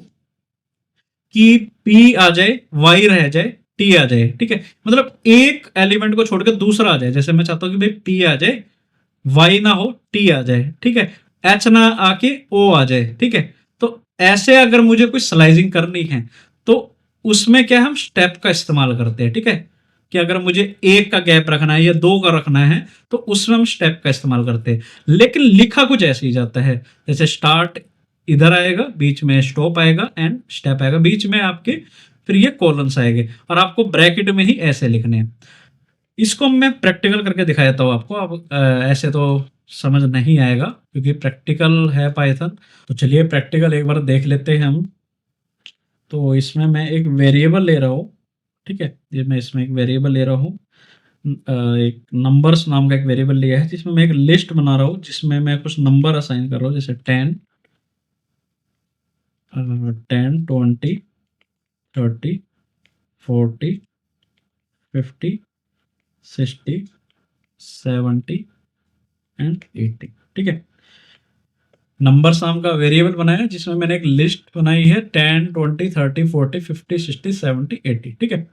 कि पी आ जाए, वाई रह जाए, टी आ जाए, ठीक है। मतलब एक एलिमेंट को छोड़कर दूसरा आ जाए। जैसे मैं चाहता हूं कि भाई पी आ जाए, वाई ना हो, टी आ जाए, ठीक है। एच ना आके ओ आ जाए, ठीक है। तो ऐसे अगर मुझे कोई स्लाइसिंग करनी है तो उसमें क्या हम स्टेप का इस्तेमाल करते हैं, ठीक है। कि अगर मुझे एक का गैप रखना है या दो का रखना है तो उसमें हम स्टेप का इस्तेमाल करते हैं। लेकिन लिखा कुछ ऐसे ही जाता है, जैसे स्टार्ट इधर आएगा, बीच में स्टॉप आएगा एंड स्टेप आएगा, बीच में आपके फिर ये कॉलम्स आएंगे और आपको ब्रैकेट में ही ऐसे लिखने हैं। इसको मैं प्रैक्टिकल करके दिखा देता हूँ आपको। अब ऐसे तो समझ नहीं आएगा क्योंकि प्रैक्टिकल है पाइथन। तो चलिए प्रैक्टिकल एक बार देख लेते हैं हम। तो इसमें मैं एक वेरिएबल ले रहा हूँ, ठीक है। ये मैं इसमें एक वेरिएबल ले रहा हूँ, एक नंबर्स नाम का एक वेरिएबल लिया है जिसमें मैं एक लिस्ट बना रहा हूँ जिसमें मैं कुछ नंबर असाइन कर रहा हूँ, जैसे 10 10 20 30 40 50 60 70 एंड 80, ठीक है। नंबर्स नाम का वेरिएबल बनाया जिसमें मैंने एक लिस्ट बनाई है 10 20 30 40 50 60 70 80, ठीक है।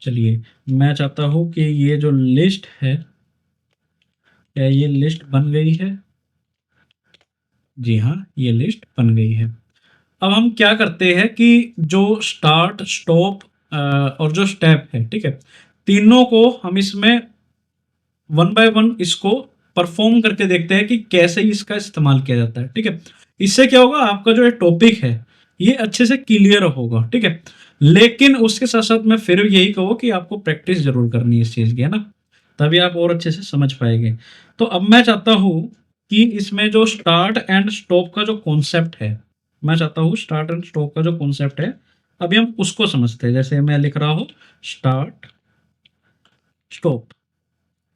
चलिए मैं चाहता हूं कि ये जो लिस्ट है, क्या ये लिस्ट बन गई है? जी हाँ, ये लिस्ट बन गई है। अब हम क्या करते हैं कि जो स्टार्ट स्टॉप और जो स्टेप है, ठीक है, तीनों को हम इसमें वन बाय वन इसको परफॉर्म करके देखते हैं कि कैसे इसका इस्तेमाल किया जाता है, ठीक है। इससे क्या होगा, आपका जो टॉपिक है ये अच्छे से क्लियर होगा, ठीक है। लेकिन उसके साथ साथ मैं फिर यही कहूँ कि आपको प्रैक्टिस जरूर करनी है इस चीज़ की, है ना, तभी आप और अच्छे से समझ पाएंगे। तो अब मैं चाहता हूँ कि इसमें जो स्टार्ट एंड स्टॉप का जो कॉन्सेप्ट है, मैं चाहता हूँ स्टार्ट एंड स्टॉप का जो कॉन्सेप्ट है अभी हम उसको समझते हैं। जैसे मैं लिख रहा हूँ स्टार्ट स्टॉप,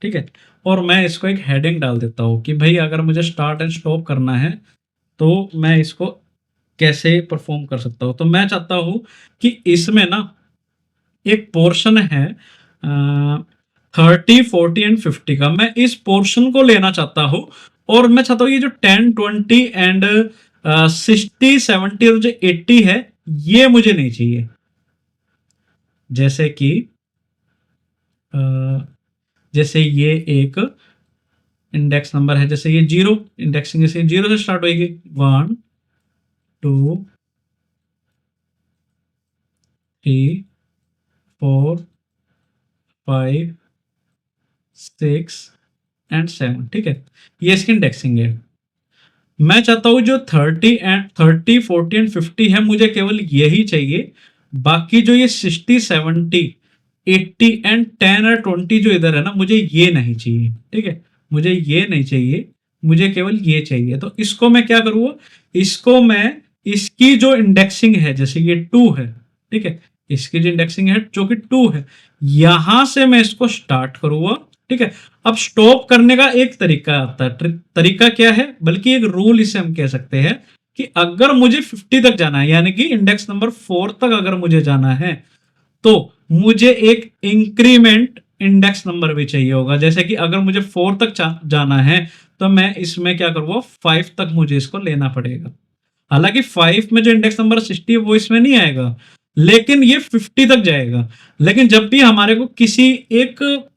ठीक है। और मैं इसको एक हेडिंग डाल देता हूँ कि भाई अगर मुझे स्टार्ट एंड स्टॉप करना है तो मैं इसको कैसे परफॉर्म कर सकता हूँ। तो मैं चाहता हूँ कि इसमें ना एक पोर्शन है 30 40 एंड 50 का, मैं इस पोर्शन को लेना चाहता हूँ। और मैं चाहता हूँ ये जो 10 20 एंड 60 70 और जो 80 है ये मुझे नहीं चाहिए। जैसे कि अ, जैसे ये एक इंडेक्स नंबर है, जैसे ये जीरो, इंडेक्सिंग जैसे जीरो से स्टार्ट होगी, 1 2 3 4 5 6 एंड 7, ठीक है। ये इसकी इंडेक्सिंग है। मैं चाहता हूं जो 30 40 एंड 50 है मुझे केवल यही चाहिए। बाकी जो ये 60 70 80 एंड 10 और 20 जो इधर है ना, मुझे ये नहीं चाहिए, ठीक है। मुझे ये नहीं चाहिए। मुझे केवल ये चाहिए। तो इसको मैं क्या करूँगा, इसको मैं इसकी जो इंडेक्सिंग है, जैसे ये 2 है, ठीक है, इसकी जो इंडेक्सिंग है जो कि 2 है, यहां से मैं इसको स्टार्ट करूंगा, ठीक है। अब स्टॉप करने का एक तरीका आता है, तरीका क्या है, बल्कि एक रूल इसे हम कह सकते हैं कि अगर मुझे 50 तक जाना है, यानी कि इंडेक्स नंबर 4 तक अगर मुझे जाना है, तो मुझे एक इंक्रीमेंट इंडेक्स नंबर भी चाहिए होगा। जैसे कि अगर मुझे 4 तक जाना है, तो मैं इसमें क्या करूंगा, 5 तक मुझे इसको लेना पड़ेगा। हालांकि 5 में जो इंडेक्स नंबर 60 है वो इसमें नहीं आएगा, लेकिन ये 50 तक जाएगा। लेकिन जब भी हमारे को किसी एक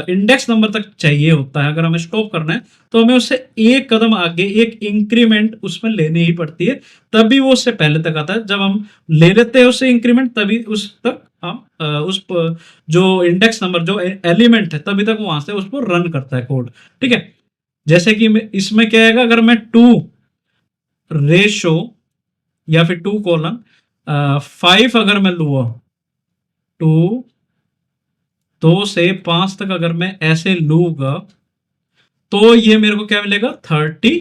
इंडेक्स नंबर तक चाहिए होता है, अगर हमें स्टॉप करना है, तो हमें उससे एक कदम आगे एक इंक्रीमेंट उसमें लेनी ही पड़ती है, तभी वो उससे पहले तक आता है। जब हम ले लेते हैं उससे इंक्रीमेंट, तभी उस तक हम जो इंडेक्स नंबर जो एलिमेंट है, तभी तक वहां से उसको रन करता है कोड, ठीक है। जैसे कि इसमें क्या है, अगर मैं 2 रेशो या फिर 2 कोलन 5 अगर मैं लूँ, 2 2 से 5 तक अगर मैं ऐसे लूंगा, तो ये मेरे को क्या मिलेगा, 30,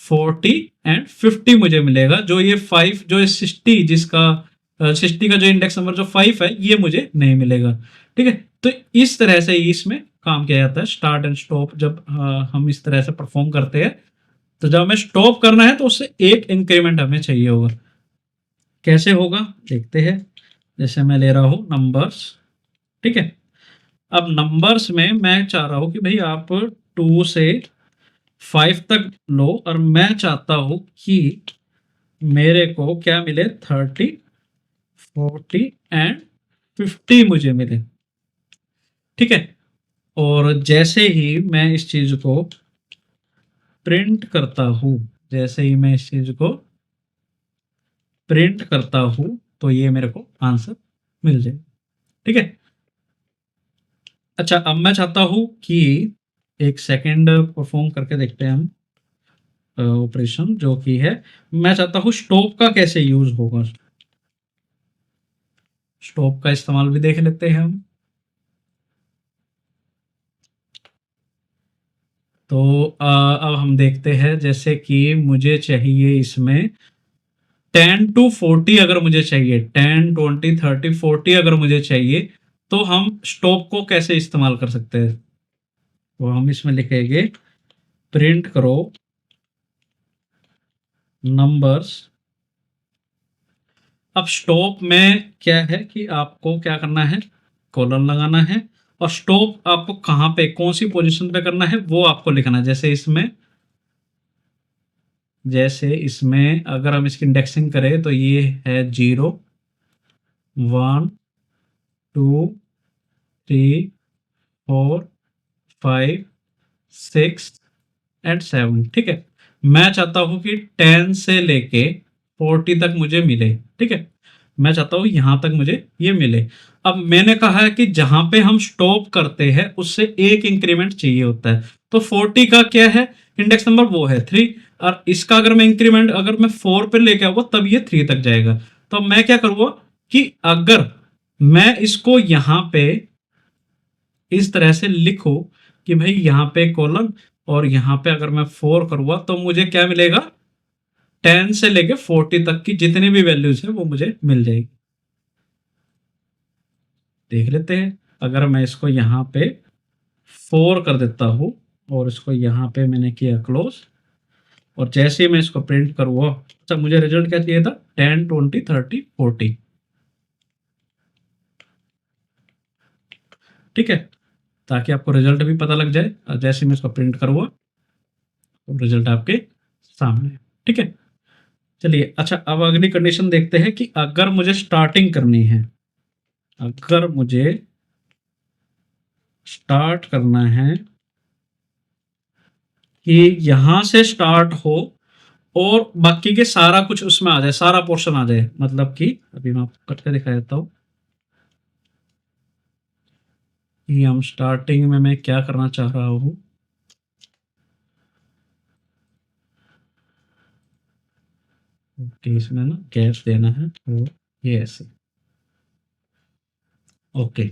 40 एंड 50 मुझे मिलेगा। जो ये 5 जो 60 जिसका 60 का जो इंडेक्स नंबर जो 5 है, ये मुझे नहीं मिलेगा, ठीक है। तो इस तरह से इसमें काम किया जाता है, स्टार्ट एंड स्टॉप जब हम इस तरह से परफॉर्म करते हैं। तो जब हमें स्टॉप करना है, तो उससे एक इंक्रीमेंट हमें चाहिए होगा। कैसे होगा देखते हैं। जैसे मैं ले रहा हूं नंबर्स, ठीक है। अब नंबर्स में मैं चाह रहा हूं कि भाई आप 2 से 5 तक लो, और मैं चाहता हूं कि मेरे को क्या मिले, 30, 40 एंड 50 मुझे मिले, ठीक है। और जैसे ही मैं इस चीज को प्रिंट करता हूं, जैसे ही मैं इस चीज को प्रिंट करता हूं, तो ये मेरे को आंसर मिल जाए, ठीक है। अच्छा, अब मैं चाहता हूं कि एक सेकंड परफॉर्म करके देखते हैं हम ऑपरेशन, जो कि है, मैं चाहता हूं स्टॉप का कैसे यूज होगा। स्टॉप का इस्तेमाल भी देख लेते हैं हम। तो अब हम देखते हैं, जैसे कि मुझे चाहिए इसमें 10 to 40, अगर मुझे चाहिए 10, 20, 30, 40 अगर मुझे चाहिए, तो हम स्टॉप को कैसे इस्तेमाल कर सकते हैं। तो हम इसमें लिखेंगे प्रिंट करो नंबर्स। अब स्टॉप में क्या है कि आपको क्या करना है, कॉलन लगाना है, और स्टॉप आपको कहाँ पे कौन सी पोजीशन पे करना है वो आपको लिखना है। जैसे इसमें अगर हम इसकी इंडेक्सिंग करें, तो ये है 0, 1, 2, 3, 4, 5, 6 एंड 7, ठीक है। मैं चाहता हूं कि 10 से लेके 40 तक मुझे मिले, ठीक है। मैं चाहता हूं यहां तक मुझे ये मिले। अब मैंने कहा है कि जहां पे हम स्टॉप करते हैं, उससे एक इंक्रीमेंट चाहिए होता है। तो 40 का क्या है इंडेक्स नंबर, वो है 3, और इसका अगर मैं इंक्रीमेंट अगर मैं 4 पे लेके आऊंगा, तब ये 3 तक जाएगा। तो मैं क्या करूंगा कि अगर मैं इसको यहां पे इस तरह से लिखो कि भाई यहाँ पे कॉलन, और यहाँ पे अगर मैं 4 करूंगा, तो मुझे क्या मिलेगा, 10 से लेके 40 तक की जितनी भी वैल्यूज है वो मुझे मिल जाएगी। देख लेते हैं, अगर मैं इसको यहाँ पे 4 कर देता हूँ, और इसको यहाँ पे मैंने किया क्लोज, और जैसे ही मैं इसको प्रिंट करूँगा, अच्छा मुझे रिजल्ट क्या चाहिए था, 10, 20, 30, 40, ठीक है, ताकि आपको रिजल्ट भी पता लग जाए। और जैसे मैं इसको प्रिंट करूँगा, तो रिजल्ट आपके सामने है, ठीक है। चलिए, अच्छा अब अगली कंडीशन देखते हैं कि अगर मुझे स्टार्टिंग करनी है, अगर मुझे स्टार्ट करना है कि यहां से स्टार्ट हो, और बाकी के सारा कुछ उसमें आ जाए, सारा पोर्शन आ जाए, मतलब कि अभी मैं आपको करके दिखा देता हूं कि हम स्टार्टिंग में मैं क्या करना चाह रहा हूं। ओके, इसमें ना गैप देना है, तो ये ऐसे, ओके।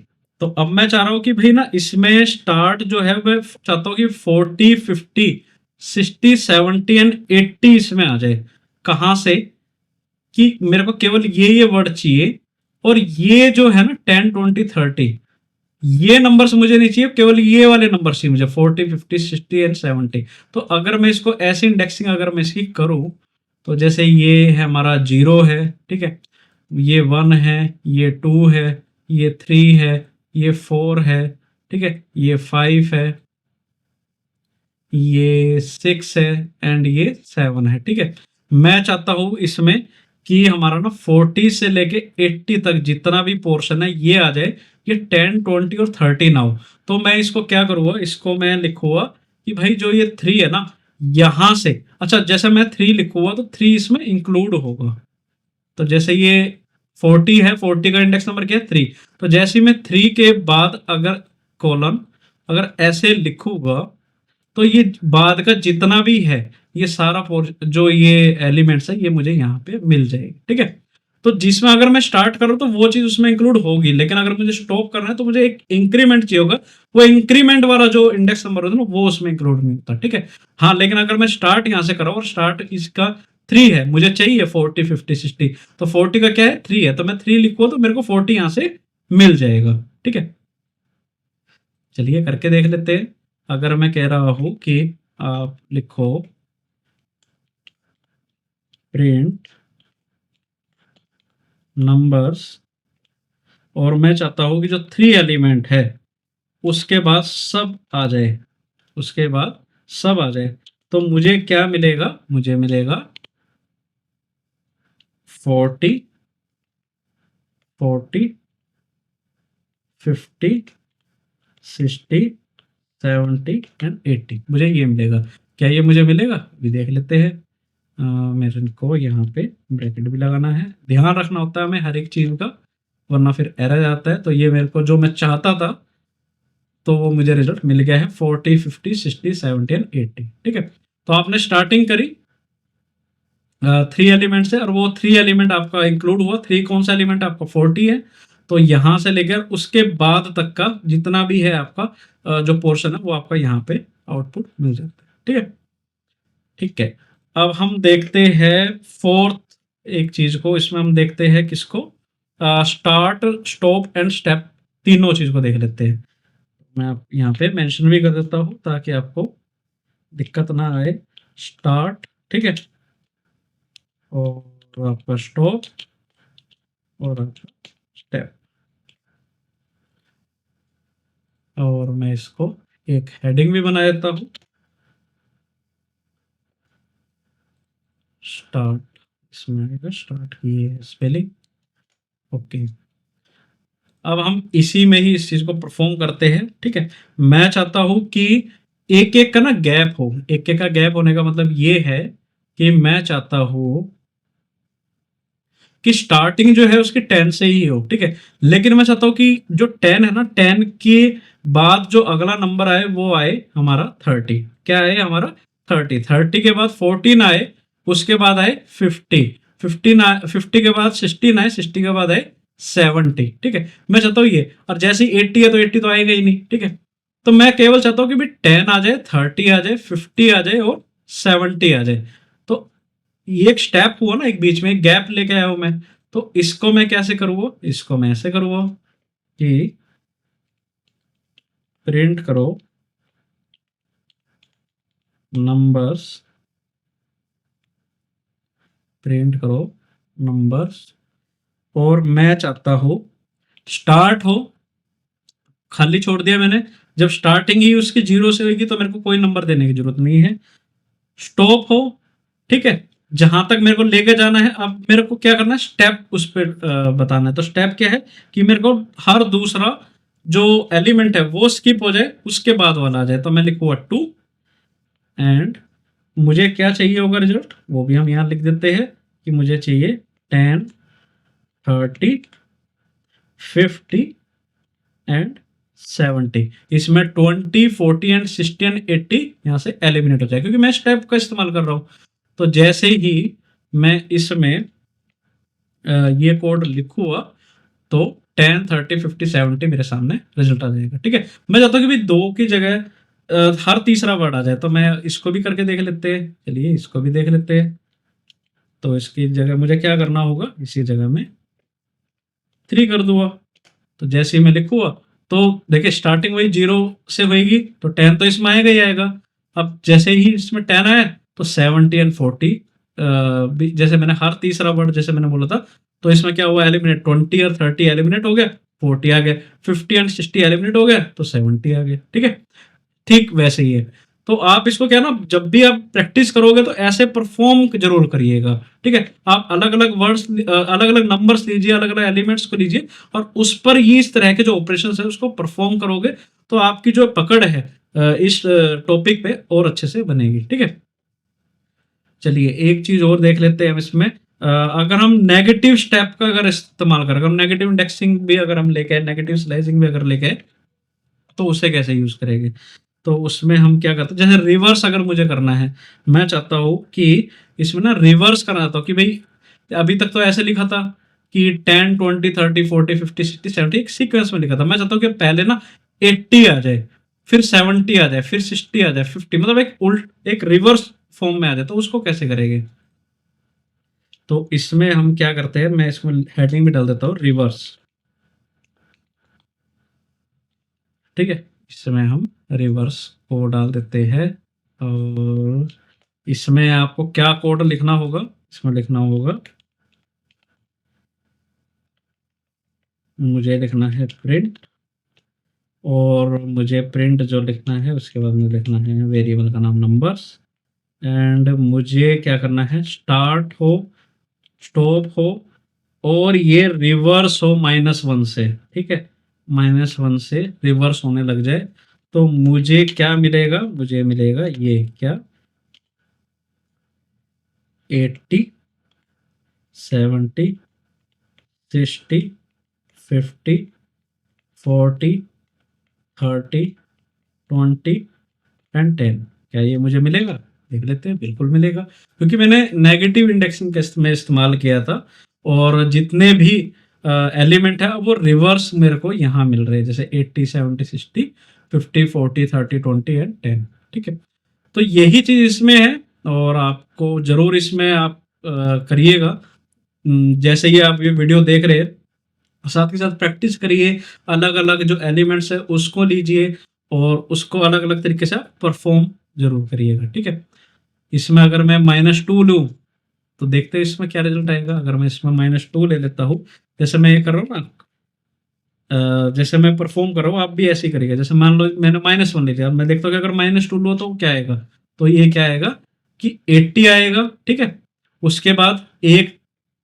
तो अब मैं चाह रहा हूँ कि भाई ना, इसमें स्टार्ट जो है मैं चाहता हूँ कि 40, 50 60, 70 एंड 80 इसमें आ जाए। कहाँ से? कि मेरे को केवल ये वर्ड चाहिए, और ये जो है ना 10, 20, 30, ये नंबर्स मुझे नहीं चाहिए, केवल ये वाले नंबर चाहिए मुझे, 40, 50, 60 एंड 70। तो अगर मैं इसको ऐसे इंडेक्सिंग अगर मैं इसकी करूं, तो जैसे ये है हमारा 0 है, ठीक है, ये 1 है, ये 2 है, ये 3 है, ये 4 है, ठीक है, ये 5 है, ये 6 है, एंड ये 7 है, ठीक है। मैं चाहता हूं इसमें कि हमारा ना 40 से लेके 80 तक जितना भी पोर्शन है ये आ जाए, ये 10, 20 और 30 ना हो। तो मैं इसको क्या करूंगा, इसको मैं लिखूंगा कि भाई जो ये 3 है ना, यहां से, अच्छा जैसे मैं 3 लिखूंगा तो 3 इसमें इंक्लूड होगा। तो जैसे ये 40 है, 40 का इंडेक्स नंबर क्या है, 3। तो जैसे ही मैं 3 के बाद अगर कॉलन अगर ऐसे लिखूंगा, तो ये बाद का जितना भी है, ये सारा जो ये एलिमेंट्स है, ये मुझे यहाँ पे मिल जाएगी, ठीक है। तो जिसमें अगर मैं स्टार्ट करूँ तो वो चीज उसमें इंक्लूड होगी, लेकिन अगर मुझे स्टॉप करना है तो मुझे एक इंक्रीमेंट चाहिए होगा। वो इंक्रीमेंट वाला जो इंडेक्स नंबर होता है ना, वो उसमें इंक्लूड नहीं होता, ठीक है। हाँ, लेकिन अगर मैं स्टार्ट यहाँ से कराऊँ और स्टार्ट इसका 3 है, मुझे चाहिए 40, 50, 60, तो 40 का क्या है, 3 है, तो मैं 3 लिखूँ तो मेरे को 40 यहाँ से मिल जाएगा, ठीक है। चलिए करके देख लेते हैं। अगर मैं कह रहा हूं कि आप लिखो प्रिंट नंबर्स, और मैं चाहता हूं कि जो 3 एलिमेंट है उसके बाद सब आ जाए, उसके बाद सब आ जाए, तो मुझे क्या मिलेगा, मुझे मिलेगा 40, 40, 50, 60, 70 एंड 80, मुझे ये मिलेगा। क्या ये मुझे मिलेगा, भी देख लेते हैं। मेरे को यहाँ पे ब्रैकेट भी लगाना है, ध्यान रखना होता है हमें हर एक चीज़ का, वरना फिर एरर आता है। तो ये मेरे को जो मैं चाहता था, तो वो मुझे रिजल्ट मिल गया है 40, 50, 60, 70 एंड 80, ठीक है। तो आपने स्टार्टिंग करी 3 एलिमेंट से, और वो 3 एलिमेंट आपका इंक्लूड हुआ। 3 कौन सा एलिमेंट आपका, 40 है। तो यहाँ से लेकर उसके बाद तक का जितना भी है आपका जो पोर्शन है, वो आपका यहाँ पे आउटपुट मिल जाता है, ठीक है। ठीक है, अब हम देखते हैं फोर्थ एक चीज को। इसमें हम देखते हैं किसको, स्टार्ट, स्टॉप एंड स्टेप, तीनों चीज को देख लेते हैं। मैं आप यहाँ पे मेंशन भी कर देता हूँ ताकि आपको दिक्कत ना आए। स्टार्ट, ठीक है, और आपका स्टॉप और आपका स्टेप। और मैं इसको एक हेडिंग भी बना देता हूँ, स्टार्ट, इसमें आएगा स्टार्ट की स्पेलिंग, ओके। अब हम इसी में ही इस चीज को परफॉर्म करते हैं, ठीक है। मैं चाहता हूं कि एक एक का ना गैप हो। एक एक का गैप होने का मतलब ये है कि मैं चाहता हूं कि स्टार्टिंग जो है उसकी 10 से ही हो, ठीक है। लेकिन मैं चाहता हूं कि जो 10 है ना, 10 के बाद जो अगला नंबर आए वो आए हमारा 30। क्या आए हमारा 30, 30 के बाद 14 आए, उसके बाद आए 50, 50 के बाद 16 आए, 60 के बाद आए 70, ठीक है। मैं चाहता हूँ ये, और जैसे ही 80 है तो 80 तो आएगा ही नहीं, ठीक है। तो मैं केवल चाहता हूँ कि भाई 10 आ जाए, 30 आ जाए, 50 आ जाए और 70 आ जाए। तो ये एक स्टेप हुआ ना, एक बीच में गैप लेके आया हूं मैं। तो इसको मैं कैसे करूँगा, इसको मैं ऐसे करूँगा कि प्रिंट करो नंबर्स, प्रिंट करो नंबर्स, और मैं चाहता हूं स्टार्ट हो, खाली छोड़ दिया मैंने। जब स्टार्टिंग ही उसकी 0 से होगी तो मेरे को कोई नंबर देने की जरूरत नहीं है। स्टॉप हो, ठीक है, जहां तक मेरे को लेके जाना है। अब मेरे को क्या करना है, स्टेप उस पर बताना है। तो स्टेप क्या है कि मेरे को हर दूसरा जो एलिमेंट है वो स्किप हो जाए, उसके बाद वाला आ जाए। तो मैं लिखूंगा 2, एंड मुझे क्या चाहिए होगा रिजल्ट, वो भी हम यहाँ लिख देते हैं कि मुझे चाहिए 10, 30, 50 एंड 70। इसमें 20, 40 एंड 60 एंड 80 यहाँ से एलिमिनेट हो जाए, क्योंकि मैं स्टेप का इस्तेमाल कर रहा हूँ। तो जैसे ही मैं इसमें ये कोड लिखूंगा, तो 10, 30, 50, 70 मेरे सामने रिजल्ट आ जाएगा, ठीक है। मैं चाहता हूँ कि भाई 2 की जगह हर तीसरा वर्ड आ जाए, तो मैं इसको भी करके देख लेते हैं। चलिए इसको भी देख लेते हैं। तो इसकी जगह मुझे क्या करना होगा, इसी जगह में 3 कर दूंगा। तो जैसे ही मैं लिखूंगा तो देखिए स्टार्टिंग वही 0 से होगी, तो 10 तो इसमें आएगा ही आएगा। अब जैसे ही इसमें 10 आया तो 70 एंड 40, जैसे मैंने हर तीसरा वर्ड जैसे मैंने बोला था, तो इसमें क्या हुआ, एलिमिनेट 20 और 30 एलिमिनेट हो गया, 40 आ गया, 50 एंड 60 एलिमिनेट हो गया, तो 70 आ गया। ठीक है, ठीक वैसे ही है। तो आप इसको क्या ना, जब भी आप प्रैक्टिस करोगे तो ऐसे परफॉर्म जरूर करिएगा। ठीक है, आप अलग अलग वर्ड्स, अलग अलग नंबर्स लीजिए, अलग अलग एलिमेंट्स को लीजिए, और उस पर ही इस तरह के जो ऑपरेशंस है उसको परफॉर्म करोगे, तो आपकी जो पकड़ है इस टॉपिक पे और अच्छे से बनेगी। ठीक है, चलिए एक चीज और देख लेते हैं हम इसमें। अगर हम नेगेटिव स्टेप का अगर इस्तेमाल करें, हम नेगेटिव इंडेक्सिंग भी अगर हम लेके आए, नेगेटिव स्लाइसिंग भी अगर लेके आए, तो उसे कैसे यूज करेंगे। तो उसमें हम क्या करते हैं, जैसे रिवर्स अगर मुझे करना है, मैं चाहता हूँ कि इसमें ना रिवर्स करना चाहता हूँ कि भाई अभी तक तो ऐसे लिखा था कि 10 20 30 40 50 60 70 एक सीक्वेंस में लिखा था। मैं चाहता हूँ कि पहले ना 80 आ जाए, फिर 70 आ जाए, फिर 60 आ जाए, 50, मतलब एक रिवर्स फॉर्म में आ जाए। तो उसको कैसे करेंगे, तो इसमें हम क्या करते हैं, मैं इसमें हेडिंग भी डाल देता हूँ, रिवर्स। ठीक है, इसमें हम रिवर्स को डाल देते हैं। और इसमें आपको क्या कोड लिखना होगा, इसमें लिखना होगा, मुझे लिखना है प्रिंट, और मुझे प्रिंट जो लिखना है उसके बाद में लिखना है वेरिएबल का नाम नंबर्स, एंड मुझे क्या करना है, स्टार्ट हो, स्टॉप हो, और ये रिवर्स हो -1 से। ठीक है, -1 से रिवर्स होने लग जाए, तो मुझे क्या मिलेगा, मुझे मिलेगा ये क्या, 80 70 60 50 40 30 20 एंड 10। क्या ये मुझे मिलेगा, देख लेते हैं। बिल्कुल मिलेगा, क्योंकि मैंने नेगेटिव इंडेक्सिंग में इस्तेमाल किया था, और जितने भी एलिमेंट है वो रिवर्स मेरे को यहाँ मिल रहे हैं, जैसे 80 70 60 50 40 30 20 एंड 10। ठीक है, तो यही चीज इसमें है, और आपको जरूर इसमें आप करिएगा। जैसे ही आप ये वीडियो देख रहे हैं, साथ के साथ प्रैक्टिस करिए, अलग अलग जो एलिमेंट्स है उसको लीजिए, और उसको अलग अलग तरीके से परफॉर्म जरूर करिएगा। ठीक है, इसमें अगर मैं -2 लूँ, तो देखते हैं इसमें क्या रिजल्ट आएगा। अगर मैं इसमें -2 ले लेता हूँ, जैसे मैं ये कर रहा हूँ ना, जैसे मैं परफॉर्म कर रहा हूँ, आप भी ऐसे ही करिएगा। जैसे मान लो मैंने -1 ले लिया, अब मैं देखता हूँ कि अगर -2 लो तो क्या आएगा, तो ये क्या आएगा कि 80 आएगा। ठीक है, उसके बाद एक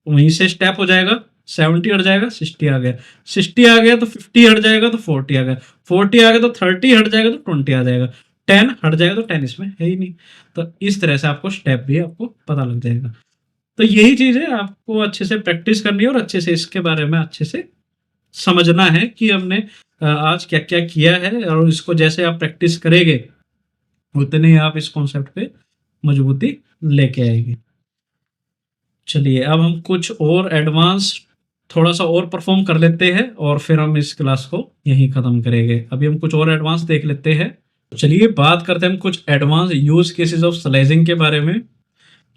वहीं से स्टेप हो जाएगा, 70 हट जाएगा, 60 आ गया, 60 आ गया तो 50 हट जाएगा, तो 40 आ गया, 40 आ गया तो 30 हट जाएगा, तो 20 आ जाएगा, 10 हट जाएगा, तो 10 इसमें है ही नहीं। तो इस तरह से आपको स्टेप भी आपको पता लग जाएगा। तो यही चीज है, आपको अच्छे से प्रैक्टिस करनी है, और अच्छे से इसके बारे में अच्छे से समझना है कि हमने आज क्या क्या किया है, और इसको जैसे आप प्रैक्टिस करेंगे उतने ही आप इस कॉन्सेप्ट पे मजबूती लेके आएंगे। चलिए अब हम कुछ और एडवांस थोड़ा सा और परफॉर्म कर लेते हैं, और फिर हम इस क्लास को यहीं खत्म करेंगे। अभी हम कुछ और एडवांस देख लेते हैं। चलिए बात करते हैं हम कुछ advance use cases of slicing के बारे में,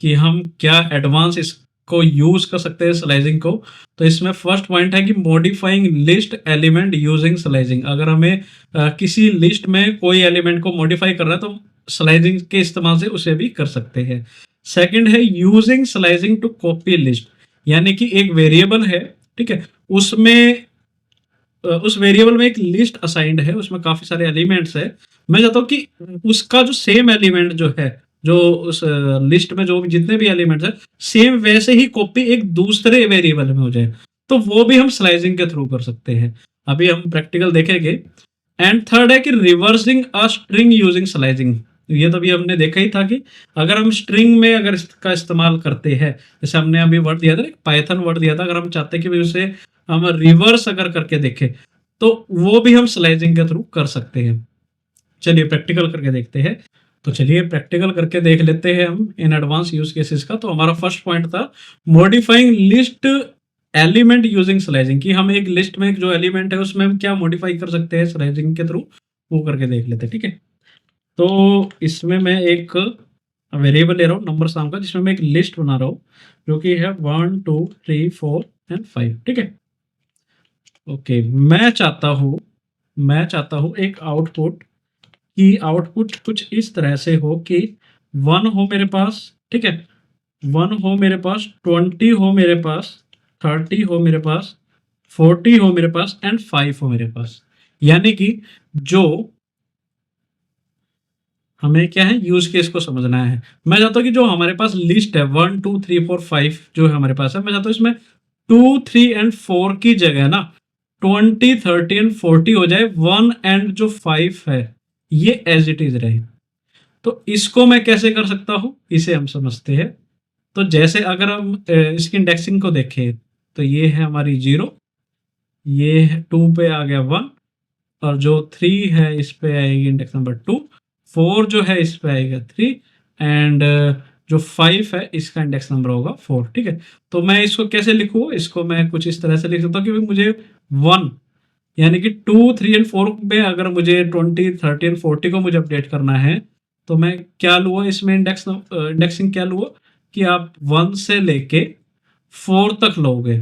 कि हम क्या एडवांस इसको यूज कर सकते हैं स्लाइसिंग को। तो इसमें फर्स्ट पॉइंट है कि modifying list element using slicing. अगर हमें किसी लिस्ट में कोई एलिमेंट को मॉडिफाई करना है, तो स्लाइसिंग के इस्तेमाल से उसे भी कर सकते हैं। सेकंड है using slicing to copy list, यानी कि एक वेरिएबल है, ठीक है, उसमें उस वेरिएबल में एक लिस्ट असाइंड है, उसमें काफी सारे एलिमेंट्स है। मैं चाहता हूँ कि उसका जो सेम एलिमेंट जो है, जो उस लिस्ट में जो भी जितने भी एलिमेंट्स है, सेम वैसे ही कॉपी एक दूसरे वेरिएबल में हो जाए, तो वो भी हम स्लाइसिंग के थ्रू कर सकते हैं। अभी हम प्रैक्टिकल देखेंगे। एंड थर्ड है कि reversing a string using slicing. ये तो अभी हमने देखा ही था कि अगर हम स्ट्रिंग में अगर इसका इस्तेमाल करते हैं, जैसे हमने अभी वर्ड दिया था, एक पाइथन वर्ड दिया था, अगर हम चाहते हैं कि उसे हम रिवर्स अगर करके देखें, तो वो भी हम स्लाइसिंग के थ्रू कर सकते हैं। चलिए प्रैक्टिकल करके देखते हैं। तो चलिए प्रैक्टिकल करके देख लेते हैं हम इन एडवांस यूज केसेस का। तो हमारा फर्स्ट पॉइंट था modifying list element using slicing, कि हम एक लिस्ट में जो एलिमेंट है उसमें हम क्या मॉडिफाई कर सकते हैं स्लाइसिंग के थ्रू, वो करके देख लेते हैं। ठीक है, तो इसमें मैं एक वेरिएबल ले रहा हूँ नंबर नाम का, जिसमें मैं एक लिस्ट बना रहा हूँ जो कि है 1 2 3 4 एंड 5। ठीक है, ओके। मैं चाहता हूँ एक आउटपुट, कि आउटपुट कुछ इस तरह से हो कि 1 हो मेरे पास, ठीक है, 1 हो मेरे पास, 20 हो मेरे पास, 30 हो मेरे पास, 40 हो मेरे पास एंड 5 हो मेरे पास। यानी कि जो हमें क्या है, यूज केस को समझना है। मैं चाहता हूँ कि जो हमारे पास लिस्ट है 1 2 3 4 5 जो है हमारे पास है, मैं चाहता हूँ इसमें 2 3 एंड 4 की जगह ना 20 30 एंड 40 हो जाए, 1 एंड जो 5 है ये एज इट इज रहे। तो इसको मैं कैसे कर सकता हूँ, इसे हम समझते हैं। तो जैसे अगर हम इसकी इंडेक्सिंग को देखें, तो ये है हमारी 0, ये 2 पे आ गया 1, और जो 3 है इस पे आएगी इंडेक्स नंबर 2, 4 जो है इस पे आएगा 3, एंड जो 5 है इसका इंडेक्स नंबर होगा 4। ठीक है, तो मैं इसको कैसे लिखूँ, इसको मैं कुछ इस तरह से लिख सकता हूँ कि भाई मुझे 1 यानी कि 2 3 एंड 4 में अगर मुझे 20 30 एंड 40 को मुझे अपडेट करना है, तो मैं क्या लूँगा इसमें इंडेक्सिंग क्या लूँगा कि आप 1 से लेके 4 तक लोगे।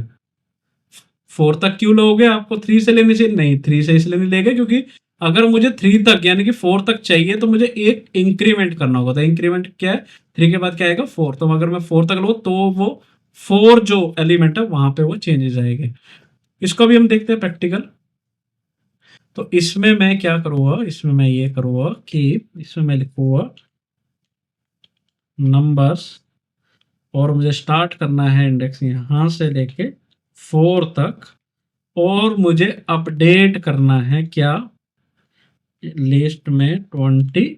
4 तक क्यों लोगे, आपको 3 से लेनी चाहिए? नहीं, 3 से इसलिए नहीं लेंगे क्योंकि अगर मुझे 3 तक यानी कि 4 तक चाहिए तो मुझे एक इंक्रीमेंट करना होगा। तो इंक्रीमेंट क्या है, 3 के बाद क्या आएगा 4। तो अगर मैं 4 तक लूँ तो वो 4 जो एलिमेंट है वहां पे वो चेंजेस आएंगे। इसको भी हम देखते हैं प्रैक्टिकल। तो इसमें मैं क्या करूँगा, इसमें मैं ये करूँगा कि इसमें मैं लिखूँगा नंबर्स, और मुझे स्टार्ट करना है इंडेक्स यहाँ से लेके 4 तक, और मुझे अपडेट करना है क्या, लिस्ट में 20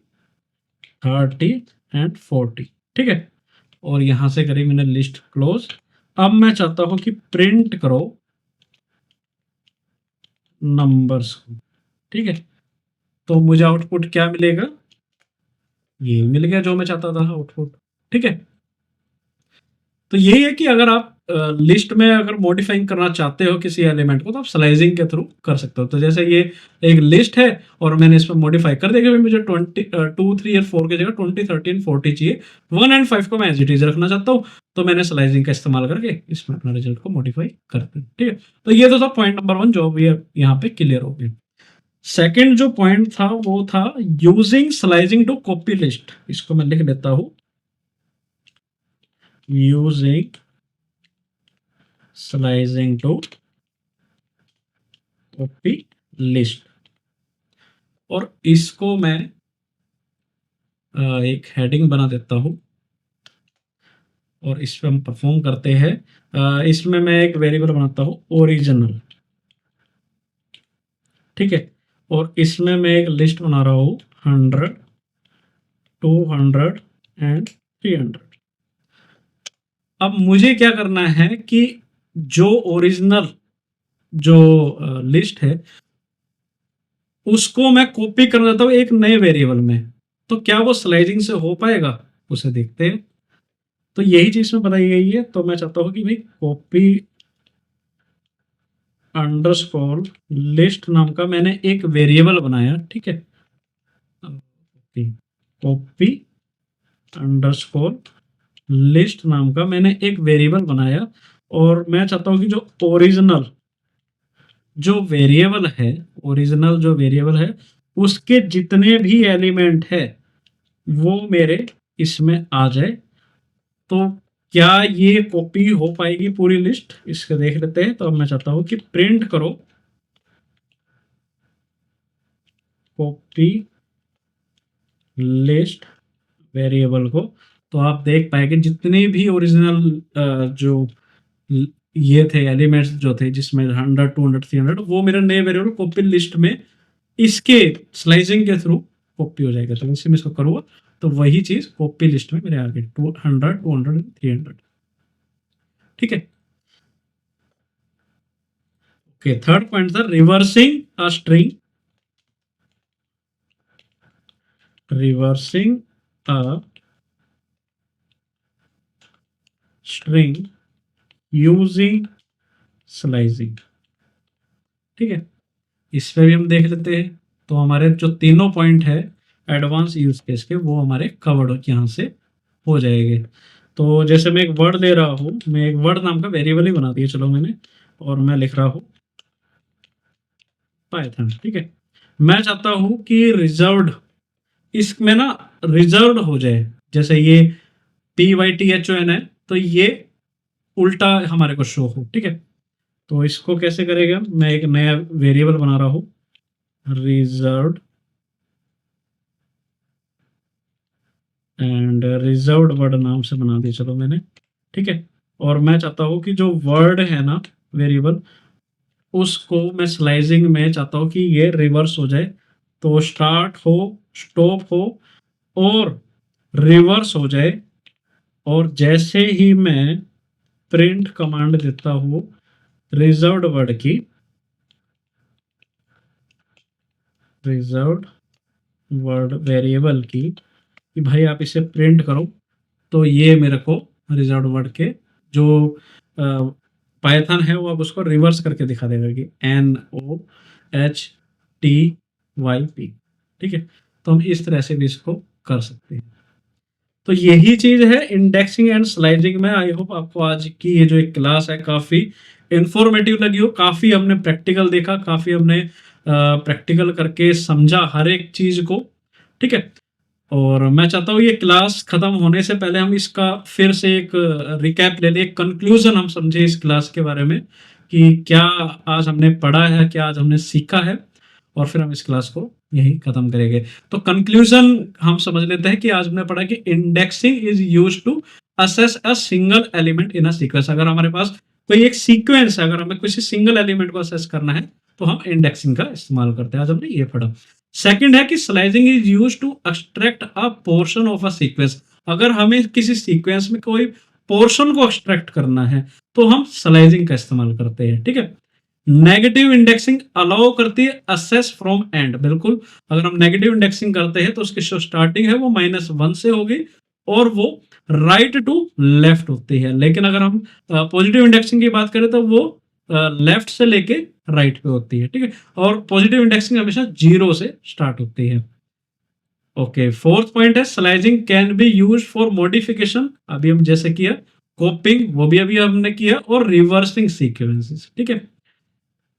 30 एंड 40। ठीक है, और यहां से करी मैंने लिस्ट क्लोज। अब मैं चाहता हूं कि प्रिंट करो नंबर्स को। ठीक है, तो मुझे आउटपुट क्या मिलेगा, ये मिल गया जो मैं चाहता था आउटपुट। ठीक है, तो यही है कि अगर आप लिस्ट में अगर मॉडिफाइंग करना चाहते हो किसी एलिमेंट को, तो आप स्लाइसिंग के थ्रू कर सकते हो। तो जैसे ये एक लिस्ट है और मैंने इसमें मॉडिफाई कर दिया कि मुझे 2 3 और 4 की जगह 20 30 40 चाहिए, 1 एंड 5 को मैं एज इट इज रखना चाहता हूँ, तो मैंने स्लाइसिंग का इस्तेमाल करके इसमें अपना रिजल्ट को मॉडिफाई करते हैं। ठीक है, तो ये तो था पॉइंट नंबर 1 जो भी यहाँ पे क्लियर हो गया। सेकेंड जो पॉइंट था वो था using slicing to copy list. इसको मैं लिख देता हूं, using slicing to copy list. और इसको मैं एक हेडिंग बना देता हूं, और इस पे हम परफॉर्म करते हैं। इसमें मैं एक वेरिएबल बनाता हूं ओरिजिनल। ठीक है, और इसमें मैं एक लिस्ट बना रहा हूं 100 200 एंड 300। अब मुझे क्या करना है कि जो ओरिजिनल जो लिस्ट है उसको मैं कॉपी करना चाहता हूँ एक नए वेरिएबल में। तो क्या वो स्लाइडिंग से हो पाएगा, उसे देखते हैं। तो यही चीज में बताई गई है। तो मैं चाहता हूँ कि भाई कॉपी अंडरस्कोर लिस्ट नाम का मैंने एक वेरिएबल बनाया। ठीक है, कॉपी अंडरस्कोर लिस्ट नाम का मैंने एक वेरिएबल बनाया, और मैं चाहता हूँ कि जो ओरिजिनल जो वेरिएबल है उसके जितने भी एलिमेंट है वो मेरे इसमें आ जाए। तो क्या ये कॉपी हो पाएगी पूरी लिस्ट, इसको देख लेते हैं। तो अब मैं चाहता हूं कि प्रिंट करो कॉपी लिस्ट वेरिएबल को। तो आप देख पाएंगे जितने भी ओरिजिनल जो ये थे एलिमेंट्स जो थे जिसमें 100 200 300, वो मेरे नए वेरिएबल कॉपी लिस्ट में इसके स्लाइसिंग के थ्रू कॉपी हो जाएगा। तो इसी में इसको करूँगा तो वही चीज कॉपी लिस्ट में मेरे आ गई 200 200 300। ठीक है, ओके। थर्ड पॉइंट था reversing a string, reversing a string using slicing. ठीक है, इस पे भी हम देख लेते हैं। तो हमारे जो तीनों पॉइंट है एडवांस यूज केस के, वो हमारे कवर्ड यहाँ से हो जाएंगे। तो जैसे मैं एक वर्ड ले रहा हूँ, मैं एक वर्ड नाम का वेरिएबल ही बना दिया चलो मैंने, और मैं लिख रहा हूँ पाइथन, ठीक है। मैं चाहता हूँ कि रिजर्व्ड, इसमें ना रिजर्व्ड हो जाए, जैसे ये PYTHON है, तो ये उल्टा हमारे को शो हो, ठीक है। तो इसको कैसे करेगा, मैं एक नया वेरिएबल बना रहा हूँ रिजर्व्ड, एंड रिजर्व्ड वर्ड नाम से बना दिया चलो मैंने, ठीक है। और मैं चाहता हूँ कि जो वर्ड है ना वेरिएबल, उसको मैं स्लाइसिंग में चाहता हूँ कि ये रिवर्स हो जाए, तो स्टार्ट हो, स्टॉप हो और रिवर्स हो जाए। और जैसे ही मैं प्रिंट कमांड देता हूँ रिजर्व्ड वर्ड की, रिजर्व्ड वर्ड वेरिएबल की, कि भाई आप इसे प्रिंट करो, तो ये मेरे को रिजर्व्ड वर्ड के जो पाइथन है वो अब उसको रिवर्स करके दिखा देगा कि NOHTYP, ठीक है। तो हम इस तरह से भी इसको कर सकते हैं। तो यही चीज है इंडेक्सिंग एंड स्लाइसिंग में। आई होप आपको आज की ये जो एक क्लास है काफी इंफॉर्मेटिव लगी हो, काफी हमने प्रैक्टिकल देखा, काफी हमने प्रैक्टिकल करके समझा हर एक चीज को, ठीक है। और मैं चाहता हूँ ये क्लास खत्म होने से पहले हम इसका फिर से एक रिकैप ले लें, एक कंक्लूजन हम समझे इस क्लास के बारे में कि क्या आज हमने पढ़ा है, क्या आज हमने सीखा है, और फिर हम इस क्लास को यही खत्म करेंगे। तो कंक्लूजन हम समझ लेते हैं कि आज हमने पढ़ा कि indexing is use to access a single element in a sequence. अगर हमारे पास कोई एक सीक्वेंस है, अगर हमें किसी सिंगल एलिमेंट को असेस करना है तो हम इंडेक्सिंग का इस्तेमाल करते हैं। आज हमने ये पढ़ा। सेकंड है कि slicing is use to extract a portion of a sequence. अगर हमें किसी सीक्वेंस में कोई पोर्शन को एक्सट्रैक्ट करना है तो हम स्लाइसिंग का इस्तेमाल करते हैं, ठीक है। नेगेटिव इंडेक्सिंग अलाउ करती है असेस फ्रॉम एंड, बिल्कुल। अगर हम नेगेटिव इंडेक्सिंग करते हैं तो उसकी जो स्टार्टिंग है वो -1 से होगी और वो राइट टू लेफ्ट होती है। लेकिन अगर हम पॉजिटिव इंडेक्सिंग की बात करें तो वो लेफ्ट से लेके राइट पे होती है, ठीक है। और पॉजिटिव इंडेक्सिंग हमेशा 0 से स्टार्ट होती है। ओके, फोर्थ पॉइंट है slicing can be use for modification. अभी हम जैसे किया कॉपिंग, वो भी अभी हमने किया, और रिवर्सिंग सीक्वेंसेस, ठीक है।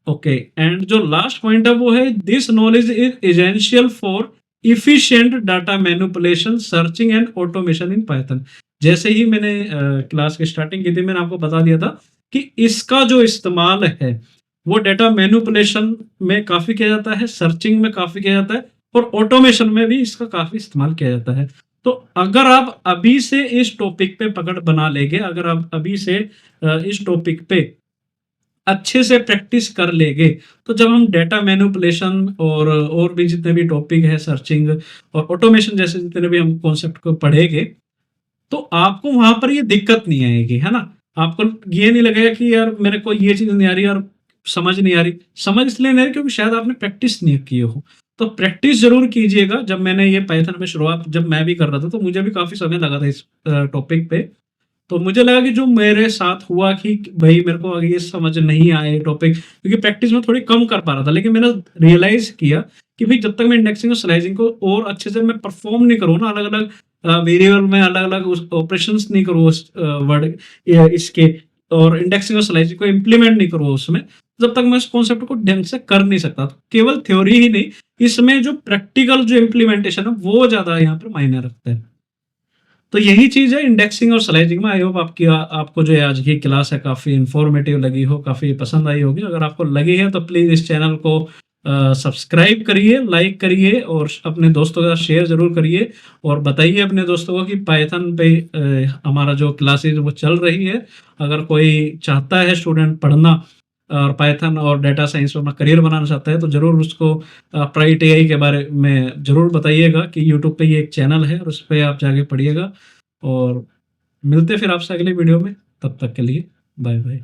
ओके, एंड जो लास्ट पॉइंट है वो है this knowledge is essential for efficient data manipulation, searching and automation in Python. जैसे ही मैंने क्लास की स्टार्टिंग की थी, मैंने आपको बता दिया था कि इसका जो इस्तेमाल है वो डाटा मैनिपुलेशन में काफी किया जाता है, सर्चिंग में काफी किया जाता है, और ऑटोमेशन में भी इसका काफी इस्तेमाल किया जाता है। तो अगर आप अभी से इस टॉपिक पे पकड़ बना लेंगे, अगर आप अभी से इस टॉपिक पे अच्छे से प्रैक्टिस कर लेंगे, तो जब हम डेटा मैनिपुलेशन और भी जितने भी टॉपिक है, सर्चिंग और ऑटोमेशन जैसे जितने भी हम कॉन्सेप्ट को पढ़ेंगे, तो आपको वहां पर ये दिक्कत नहीं आएगी, है ना। आपको ये नहीं लगेगा कि यार मेरे को ये चीज नहीं आ रही, यार समझ नहीं आ रही। समझ इसलिए नहीं आ रही क्योंकि शायद आपने प्रैक्टिस नहीं की हो। तो प्रैक्टिस जरूर कीजिएगा। जब मैंने ये पाइथन में शुरुआत जब मैं भी कर रहा था तो मुझे भी काफी समय लगा था इस टॉपिक पे। तो मुझे लगा कि जो मेरे साथ हुआ कि भाई मेरे को ये समझ नहीं आए टॉपिक, क्योंकि प्रैक्टिस में थोड़ी कम कर पा रहा था। लेकिन मैंने रियलाइज किया कि भाई जब तक मैं इंडेक्सिंग और स्लाइसिंग को और अच्छे से मैं परफॉर्म नहीं करूँ ना, अलग अलग वेरिएबल में अलग अलग ऑपरेशन नहीं करूँ उस वर्ड इसके, और इंडेक्सिंग और स्लाइसिंग को इम्प्लीमेंट नहीं करूँ उसमें, जब तक मैं इस कॉन्सेप्ट को ढंग से कर नहीं सकता। तो केवल थ्योरी ही नहीं, इसमें जो प्रैक्टिकल जो इम्प्लीमेंटेशन है वो ज्यादा यहाँ पर मायने रखता है। तो यही चीज है इंडेक्सिंग और स्लाइसिंग में। आई होप आपको जो आज की क्लास है काफी इंफॉर्मेटिव लगी हो, काफी पसंद आई होगी। अगर आपको लगी है तो प्लीज इस चैनल को सब्सक्राइब करिए, लाइक करिए, और अपने दोस्तों के साथ शेयर जरूर करिए। और बताइए अपने दोस्तों को कि पाइथन पे हमारा जो क्लासेस वो चल रही है। अगर कोई चाहता है स्टूडेंट पढ़ना और पाइथन और डेटा साइंस में अपना करियर बनाना चाहता है, तो जरूर उसको प्राइट एआई के बारे में जरूर बताइएगा कि यूट्यूब पे ये एक चैनल है और उस पर आप जाके पढ़िएगा। और मिलते फिर आपसे अगले वीडियो में, तब तक के लिए बाय बाय।